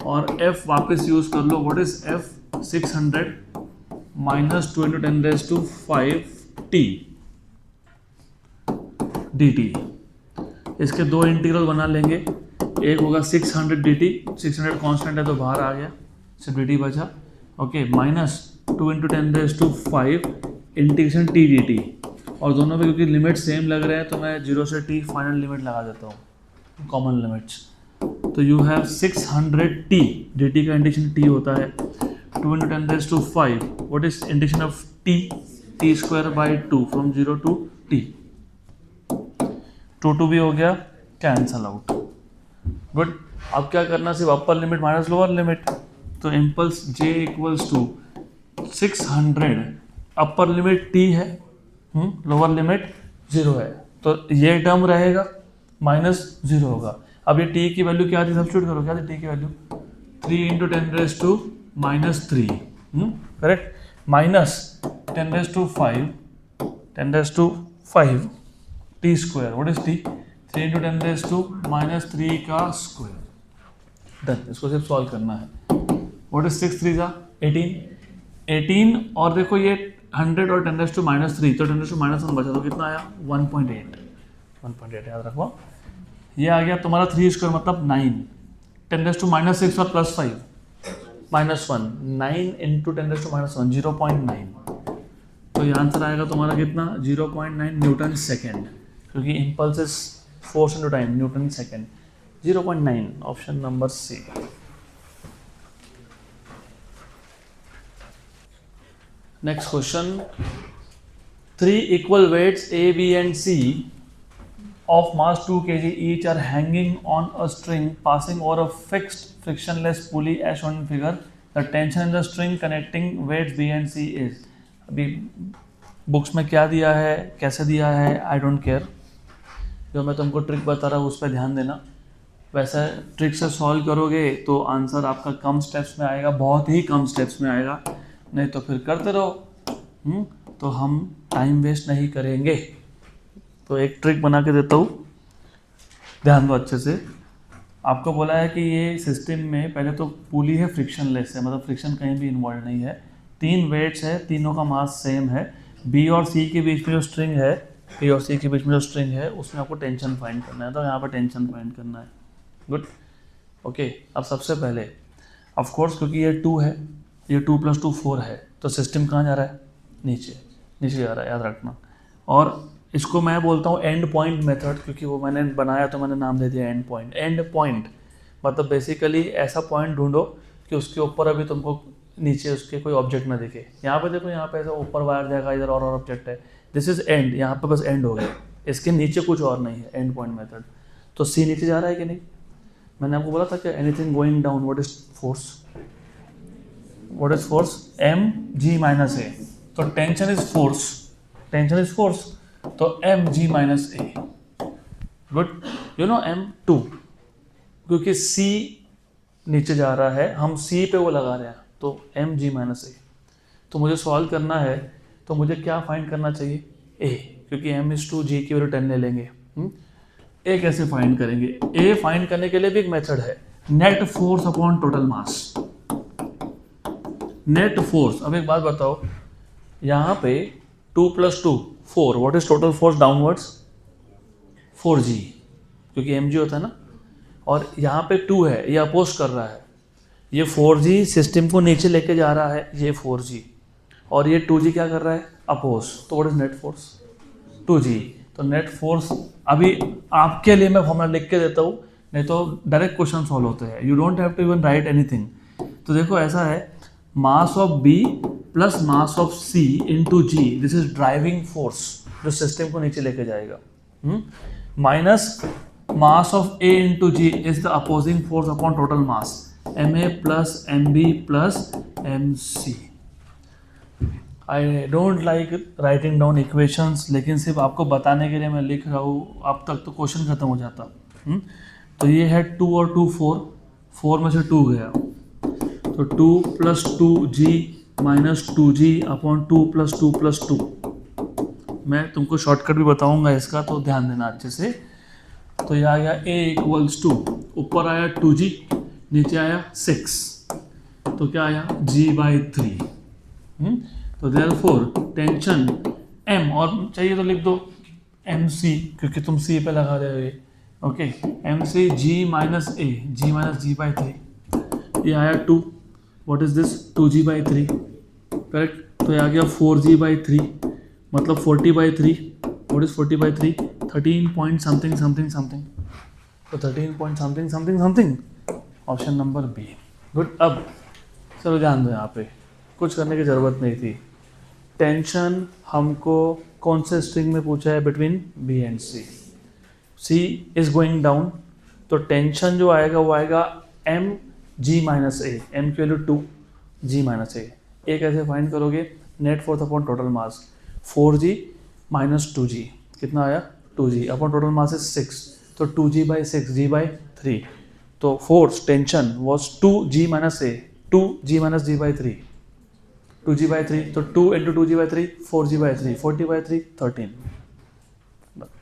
और F वापस यूज कर लो. What is F, 600 minus 2 into 10⁵ dt. इसके दो इंटीग्रल बना लेंगे, एक होगा 600 dt, 600 कांस्टेंट है तो बाहर आ गया, सिर्फ dt बचा. Okay, minus 2 into 10⁵ integration T dt, और दोनों में क्योंकि लिमिट सेम लग रहे हैं तो मैं 0 से T फाइनल लिमिट लगा देता हूँ, कॉमन लिमिट्स. तो यू हैव 600 T, dt का इंटीग्रेशन T होता है 2 into 10⁵. What is integration of T, T²/2 from 0 to T. 2 भी हो गया, कैंसल आउट. गुड. अब क्या करना, सिर्फ upper limit minus lower limit. तो impulse J equals to 600, upper limit T है, लोअर लिमिट 0 है, तो ये टर्म रहेगा -0 होगा. अब ये T की वैल्यू क्या थी, सब्स्टिट्यूट करो. क्या थी T की value, 3 into 10⁻⁻³ correct, minus 10⁵ T². What is T, 3 into 10⁻³ का स्क्वायर. डन. इसको सिर्फ सॉल्व करना है. व्हाट इज 6 3 18, और देखो ये 100 और 10⁻³ तो 10⁻1 बचा, तो कितना आया 1.8 याद रखो. ये आ गया तुम्हारा 3² मतलब 9, 10⁻⁻6 और +5 -1, 9 इंटू 10⁻1 0.9. तो ये आंसर आएगा तुम्हारा कितना, 0.9 न्यूटन सेकेंड, क्योंकि impulse is force into time, newton second, 0.9, option number C. Next question, 3 equal weights A, B and C of mass 2 kg each are hanging on a string passing over a fixed frictionless pulley as shown in figure. The tension in the string connecting weights B and C is. अभी books में क्या दिया है, कैसे दिया है, I don't care, जो मैं तुमको ट्रिक बता रहा हूँ उस पर ध्यान देना। वैसे ट्रिक से सॉल्व करोगे तो आंसर आपका कम स्टेप्स में आएगा, बहुत ही कम स्टेप्स में आएगा, नहीं तो फिर करते रहो। तो हम टाइम वेस्ट नहीं करेंगे। तो एक ट्रिक बना के देता हूँ, ध्यान दो अच्छे से। आपको बोला है कि ये सिस्टम में पहले तो पुली है, फ्रिक्शनलेस है, मतलब फ्रिक्शन कहीं भी इन्वॉल्व नहीं है, 3 वेट्स है, तीनों का मास सेम है, बी और सी के बीच में जो स्ट्रिंग है, बी और सी के बीच में जो स्ट्रिंग है उसमें आपको टेंशन फाइंड करना है, तो यहाँ पर टेंशन फाइंड करना है। Good, okay. अब सबसे पहले ऑफ कोर्स क्योंकि ये 2 है, ये 2 + 2 4 है, तो सिस्टम कहाँ जा रहा है, नीचे जा रहा है, याद रखना। और इसको मैं बोलता हूँ एंड पॉइंट मेथड, क्योंकि वो मैंने बनाया तो मैंने नाम दे दिया एंड पॉइंट। एंड पॉइंट मतलब बेसिकली ऐसा पॉइंट ढूंढो कि उसके ऊपर अभी तुमको नीचे उसके कोई ऑब्जेक्ट ना दिखे। यहाँ पे देखो, यहाँ पे ऐसा ऊपर वायर जाएगा, इधर और ऑब्जेक्ट है, दिस इज एंड, यहाँ पे बस एंड हो गया, इसके नीचे कुछ और नहीं है, एंड पॉइंट मेथड। तो सी नीचे जा रहा है कि नहीं, मैंने आपको बोला था कि anything going down what is force, what is force, mg - a, तो tension is force, tension is force, तो mg - a। Good, you know m2, क्योंकि c नीचे जा रहा है, हम c पे वो लगा रहे हैं, तो mg - a। तो मुझे सॉल्व करना है, तो मुझे क्या फाइंड करना चाहिए, a, क्योंकि m is 2, g की वैल्यू 10 ले लेंगे। a कैसे फाइंड करेंगे, a फाइंड करने के लिए भी एक मेथड है, नेट फोर्स अपॉन टोटल मास। नेट फोर्स, अब एक बात बताओ, यहाँ पे 2 + 2 4, what is total force downwards, 4g, क्योंकि mg होता है ना, और यहाँ पे 2 है, ये अपोज कर रहा है, ये 4g सिस्टम को नीचे लेके जा रहा है, ये 4g, और ये 2g क्या कर रहा है, अपोज, तो what is net force, 2g। तो नेट फोर्स, अभी आपके लिए मैं फॉर्मूला लिख के देता हूँ, नहीं तो डायरेक्ट क्वेश्चन सॉल्व होते हैं, you don't have to even write anything. तो देखो ऐसा है, mass of B plus mass of C into g, this is driving force जो सिस्टम को नीचे लेके जाएगा, minus mass of A into g is the opposing force upon total mass, MA plus MB plus MC। I don't like writing down equations, लेकिन सिर्फ आपको बताने के लिए मैं लिख रहा हूँ, अब तक तो क्वेश्चन खत्म हो जाता। तो ये है 2 और 2 4 में से 2 गया, तो 2 + 2g - 2g अपॉन 2 + 2 + 2। मैं तुमको शॉर्टकट भी बताऊंगा इसका, तो ध्यान देना अच्छे से। तो ये आ गया a = 2, ऊपर आया 2g, नीचे आया 6, तो क्या आया g/3। तो देयरफॉर टेंशन m, और चाहिए तो लिख दो mc, क्योंकि तुम c पे लगा रहे हो ये, okay, mc g - a, g - g/3, ये आया 2, what is this, 2g/3, correct. तो ये आ गया 4g/3, मतलब 40/3, what is 40/3, 13 point something something something, तो 13 point something something something, option number B. Good, अब चलो ध्यान दो, यहाँ पे कुछ करने की ज़रूरत नहीं थी। टेंशन हमको कौन से स्ट्रिंग में पूछा है, between B and C, C is going down, तो टेंशन जो आएगा वो आएगा mg - a, m की वैल्यू 2, g - a। ए कैसे फाइंड करोगे, net force upon total mass, 4g - 2g, कितना आया 2g, upon total mass is 6, तो 2g/6, g/3, तो force tension was 2g - a, 2g - g/3, 2g/3, तो 2 × 2g/3, 4g/3, 40/3, 13।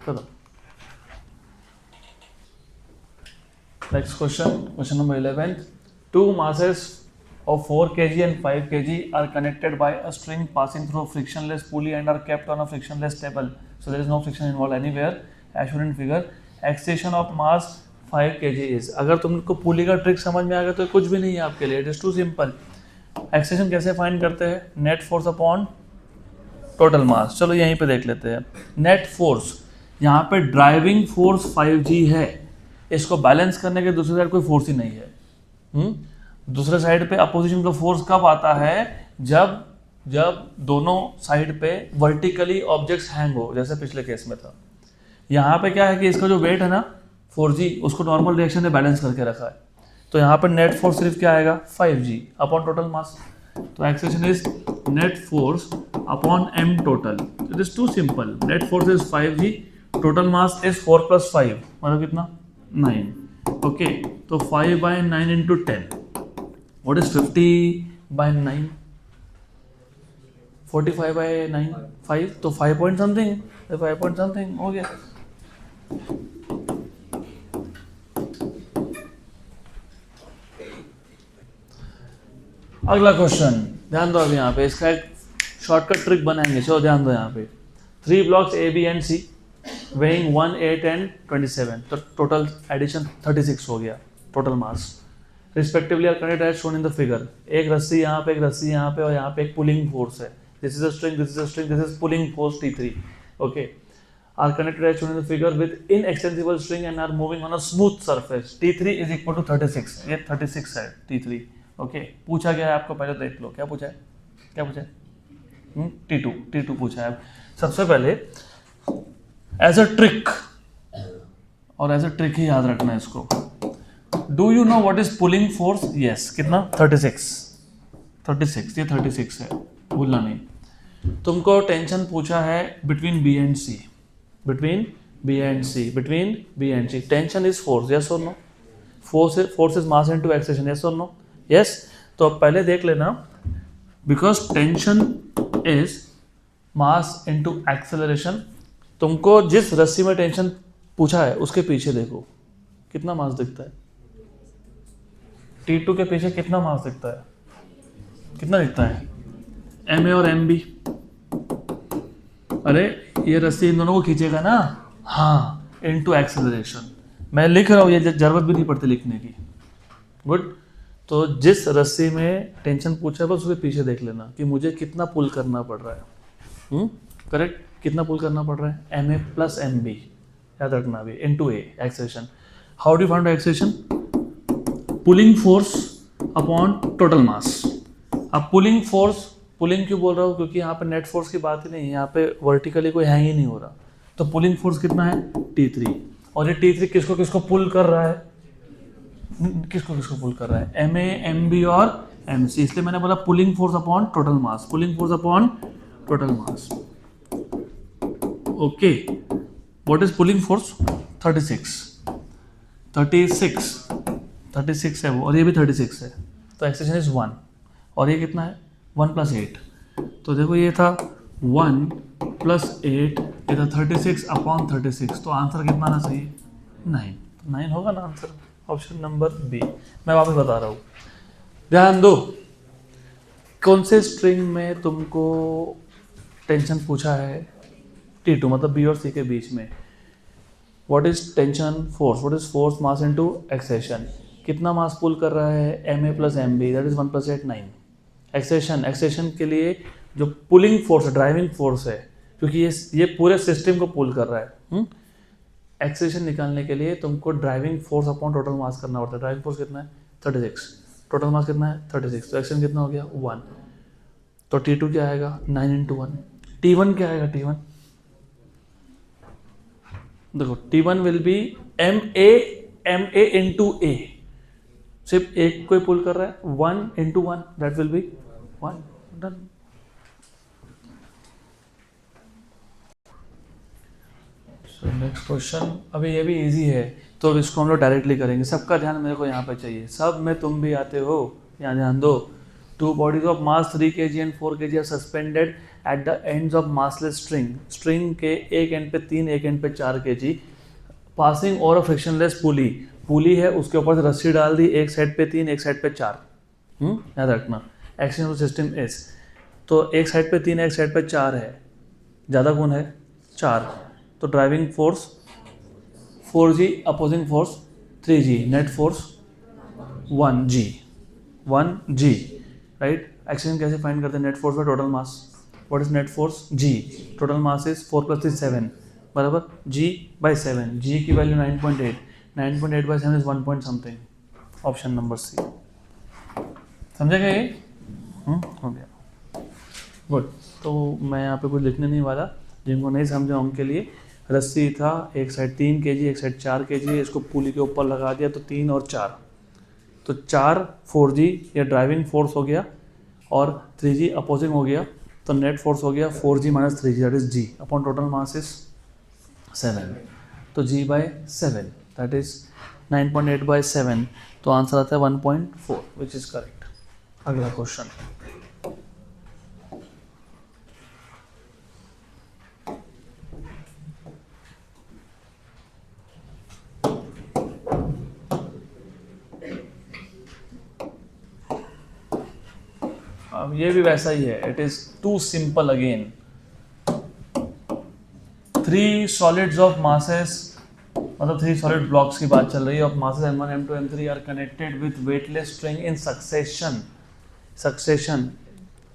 खत्म। Next question, question number 11. 2 masses of 4 kg and 5 kg are connected by a string passing through a frictionless pulley and are kept on a frictionless table. So there is no friction involved anywhere, as shown in figure. Excitation of mass 5 kg is. अगर तुमको पुली का trick समझ में आ गया तो कुछ भी नहीं है आपके लिए, it is too simple. Acceleration कैसे फाइंड करते हैं, net force upon total mass. चलो यहीं पे देख लेते हैं। नेट फोर्स यहाँ पे ड्राइविंग फोर्स 5G है, इसको बैलेंस करने के दूसरी साइड कोई फोर्स ही नहीं है। दूसरे साइड पे अपोजिशन का फोर्स कब आता है, जब जब दोनों साइड पे वर्टिकली ऑब्जेक्ट्स हैंग हो, जैसे पिछले केस में था। यहाँ पे क्या है कि इसका जो वेट है ना 4G, उसको नॉर्मल रिएक्शन ने बैलेंस करके रखा है। तो यहाँ पे नेट फोर्स सिर्फ क्या आएगा 5G अपॉन टोटल मास। तो expression is net force upon m total. It is too simple, net force is 5G, total mass is 4 + 5 मतलब कितना 9। ओके, तो 5/9 इंटू 10, व्हाट इज 50/9, 45/9, 5, तो 5 पॉइंट समथिंग, 5 पॉइंट समथिंग हो गया। अगला क्वेश्चन ध्यान दो, अभी यहाँ पे इसका एक शॉर्टकट ट्रिक बनाएंगे, चलो ध्यान दो। यहाँ पे 3 blocks A, B and C weighing 1, 8 and 27, तो टोटल एडिशन 36 हो गया total mass. Respectively are connected as shown in the figure. एक रस्सी यहाँ पे, एक रस्सी यहाँ पे, और यहाँ पे एक पुलिंग फोर्स है। This is a string, this is a string, this is pulling force T3। Okay, are connected as shown in the figure with inextensible string and are moving on a smooth surface. T3 is equal to 36, ये 36 है T3। Okay, पूछा गया है आपको, पहले देख लो क्या पूछा है, क्या पूछा है, T2 पूछा है। सबसे पहले एज अ ट्रिक, और एज अ ट्रिक ही याद रखना है इसको। Do you know what is pulling force? Yes, कितना 36, ये 36 है, भूलना नहीं। तुमको टेंशन पूछा है between B and C, between B and C। Tension is force, yes और no? Force is mass into acceleration, yes और नो? यस। तो अब पहले देख लेना, because tension is mass into acceleration. तुमको जिस रस्सी में टेंशन पूछा है उसके पीछे देखो कितना मास दिखता है। T2 के पीछे कितना मास दिखता है, कितना दिखता है? MA और MB। अरे ये रस्सी इन दोनों को खींचेगा ना, हाँ, इनटू एक्सेलरेशन। मैं लिख रहा हूँ, ये जरूरत भी नहीं पड़ती लिखने की। गुड। तो जिस रस्सी में टेंशन पूछा है बस उसके पीछे देख लेना कि मुझे कितना पुल करना पड़ रहा है। करेक्ट, कितना पुल करना पड़ रहा है? MA + MB, याद रखना अभी, into A acceleration. How do find acceleration? Pulling force upon total मास। अब पुलिंग फोर्स, पुलिंग क्यों बोल रहा हूँ? क्योंकि यहाँ पे नेट फोर्स की बात ही नहीं है, यहाँ पे वर्टिकली कोई हैंग ही नहीं हो रहा। तो पुलिंग फोर्स कितना है? T3। और ये T3 किसको किसको पुल कर रहा है? किसको किसको पुल कर रहा है? MA, MB और MC। इसलिए मैंने बोला pulling force upon total mass, pulling force upon total mass. Okay, what is pulling force? 36 है वो, और ये भी 36 है। तो एक्सेलरेशन इज 1, और ये कितना है? 1 + 8। तो देखो ये था 1 + 8, ये था 36 अपॉन 36। तो आंसर कितना आना चाहिए? 9। 9 होगा ना आंसर, ऑप्शन नंबर बी। मैं वापस बता रहा हूँ, ध्यान दो। कौन से स्ट्रिंग में तुमको टेंशन पूछा है? T2, मतलब B और C के बीच में। What is tension force? What is force mass into acceleration? कितना मास पुल कर रहा है? MA + MB, that is 1 + 8, 9। Acceleration के लिए जो पुलिंग फोर्स है, ड्राइविंग फोर्स है, क्योंकि ये पूरे सिस्टम को पुल कर रहा है। एक्सेलरेशन निकालने के लिए तुमको ड्राइविंग फोर्स अपॉन टोटल मास करना पड़ता है। ड्राइविंग फोर्स कितना है? 36, टोटल मास कितना है? 36। तो एक्सेलरेशन कितना हो गया? 1। तो T2 क्या आएगा? 9 × 1। T1 क्या आएगा? T1 देखो, T1 will be MA into A। सिर्फ एक कोई पुल कर रहा है, 1 × 1, that will be 1। Done. Next question, अभी ये भी इजी है, तो अब इसको हम लोग डायरेक्टली करेंगे। सबका ध्यान मेरे को यहाँ पे चाहिए, सब में तुम भी आते हो, यहाँ ध्यान दो। 2 bodies of mass 3 kg and 4 kg are suspended at the ends of massless string। String के एक एंड पे 3, एक एंड पे 4 kg, पासिंग और फ्रिक्शनलेस पुली है, उसके ऊपर से रस्सी डाल दी, एक साइड पे 3, एक साइड पे 4। याद रखना, एक्शन सिस्टम इज, तो एक साइड पे 3, एक साइड पे 4 है, ज़्यादा कौन है? 4। तो driving force 4G, opposing force 3G, net force 1G, right. Action कैसे फाइंड करते हैं? Net force by total mass. What is net force? G, total mass is 4 + 3 7, बराबर g/7, g की value 9.8, 9.8/7 is 1 point something, option number C. समझेगा ये? हो गया, good. तो मैं यहाँ पे कुछ लिखने नहीं वाला, जिनको नहीं समझा उनके लिए। रस्सी था, एक साइड 3 kg, एक साइड 4 kg, इसको पुली के ऊपर लगा दिया तो 3 और 4, तो 4 4g या ड्राइविंग फोर्स हो गया, और 3g अपोजिंग हो गया, तो नेट फोर्स हो गया 4g - 3g, that is g upon total mass is 7, तो g/7 दैट इज 9.8/7, तो आंसर आता है 1.4, विच इज करेक्ट। अगला क्वेश्चन, अब ये भी वैसा ही है, it is too simple again. 3 solids of masses, मतलब 3 सॉलिड ब्लॉक्स की बात चल रही है, of masses m1 m2 m3 are connected with weightless string in succession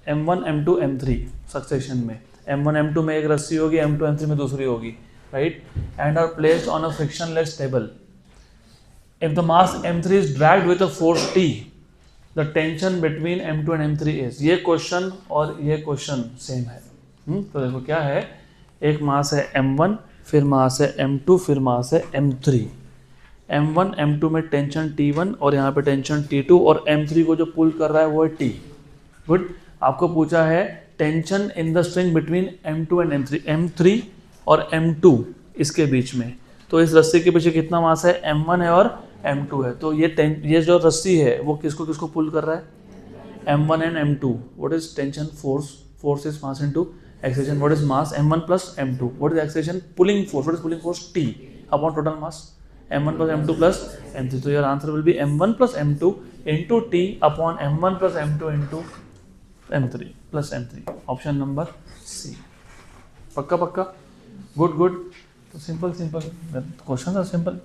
m1 m2 m3 succession में, m1 m2 में एक रस्सी होगी, m2 m3 में दूसरी होगी, right, and are placed on a frictionless table. If the mass m3 is dragged with a force T, the tension between m2 and m3 is, ये question और ये क्वेश्चन सेम है। तो देखो क्या है, एक मास है m1, फिर मास है m2, फिर मास है m3। m1 m2 में टेंशन T1 और यहाँ पे टेंशन T2, और m3 को जो पुल कर रहा है वो है T। गुड। आपको पूछा है tension in the string between m2 and m3, m3 और m2 इसके बीच में, तो इस रस्सी के पीछे कितना मास है, m1 है और m2 है, तो ये जो रस्सी है वो किसको किसको पुल कर रहा है, m1 and m2। What is tension, force is mass into acceleration, what is mass, m1 plus m2, what is acceleration, pulling force, what is pulling force, T upon total mass m1 plus m2 plus m3, तो your answer will be m1 plus m2 into T upon m1 plus m2 into m3 plus m3, option number C. पक्का पक्का, good good. तो simple question are simple.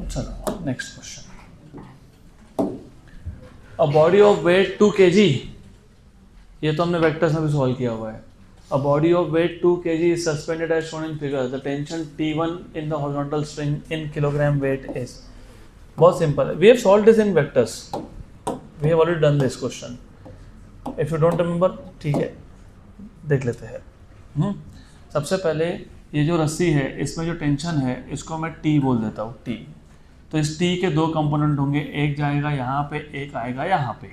चलो next question, a body of weight 2 kg, ये तो हमने vectors में भी solve किया हुआ है। A body of weight 2 kg is suspended as shown in figure, the tension T1 in the horizontal string in kilogram weight is, बहुत simple है, we have solved this in vectors, we have already done this question, if you don't remember ठीक है देख लेते हैं। सबसे पहले ये जो रस्सी है इसमें जो टेंशन है इसको मैं T बोल देता हूँ, T। तो इस T के 2 कंपोनेंट होंगे, एक जाएगा यहाँ पे, एक आएगा यहाँ पे।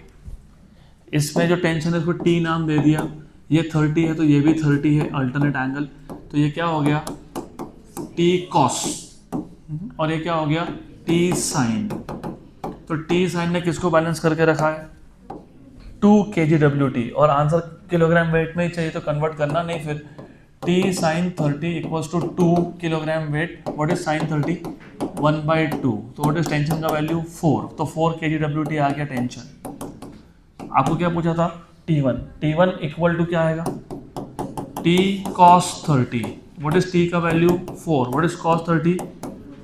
इसमें जो टेंशन है इसको T नाम दे दिया, ये 30 है तो ये भी 30 है, अल्टरनेट एंगल, तो ये क्या हो गया T cos, और ये क्या हो गया T sin। तो T sin ने किसको बैलेंस करके रखा है, 2 kgWT, और आंसर किलोग्राम वेट में ही चाहिए तो कन्वर्ट करना नहीं, फिर T sin 30 equals to 2 kilogram weight, what is sin 30, 1/2, तो व्हाट इज टेंशन का वैल्यू 4, तो 4 kgWT आ गया टेंशन। आपको क्या पूछा था, T1 इक्वल टू क्या आएगा, T cos 30, what is T का वैल्यू 4, व्हाट इज cos 30,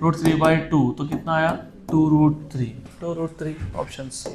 √3/2, तो कितना आया 2√3, ऑप्शन सी।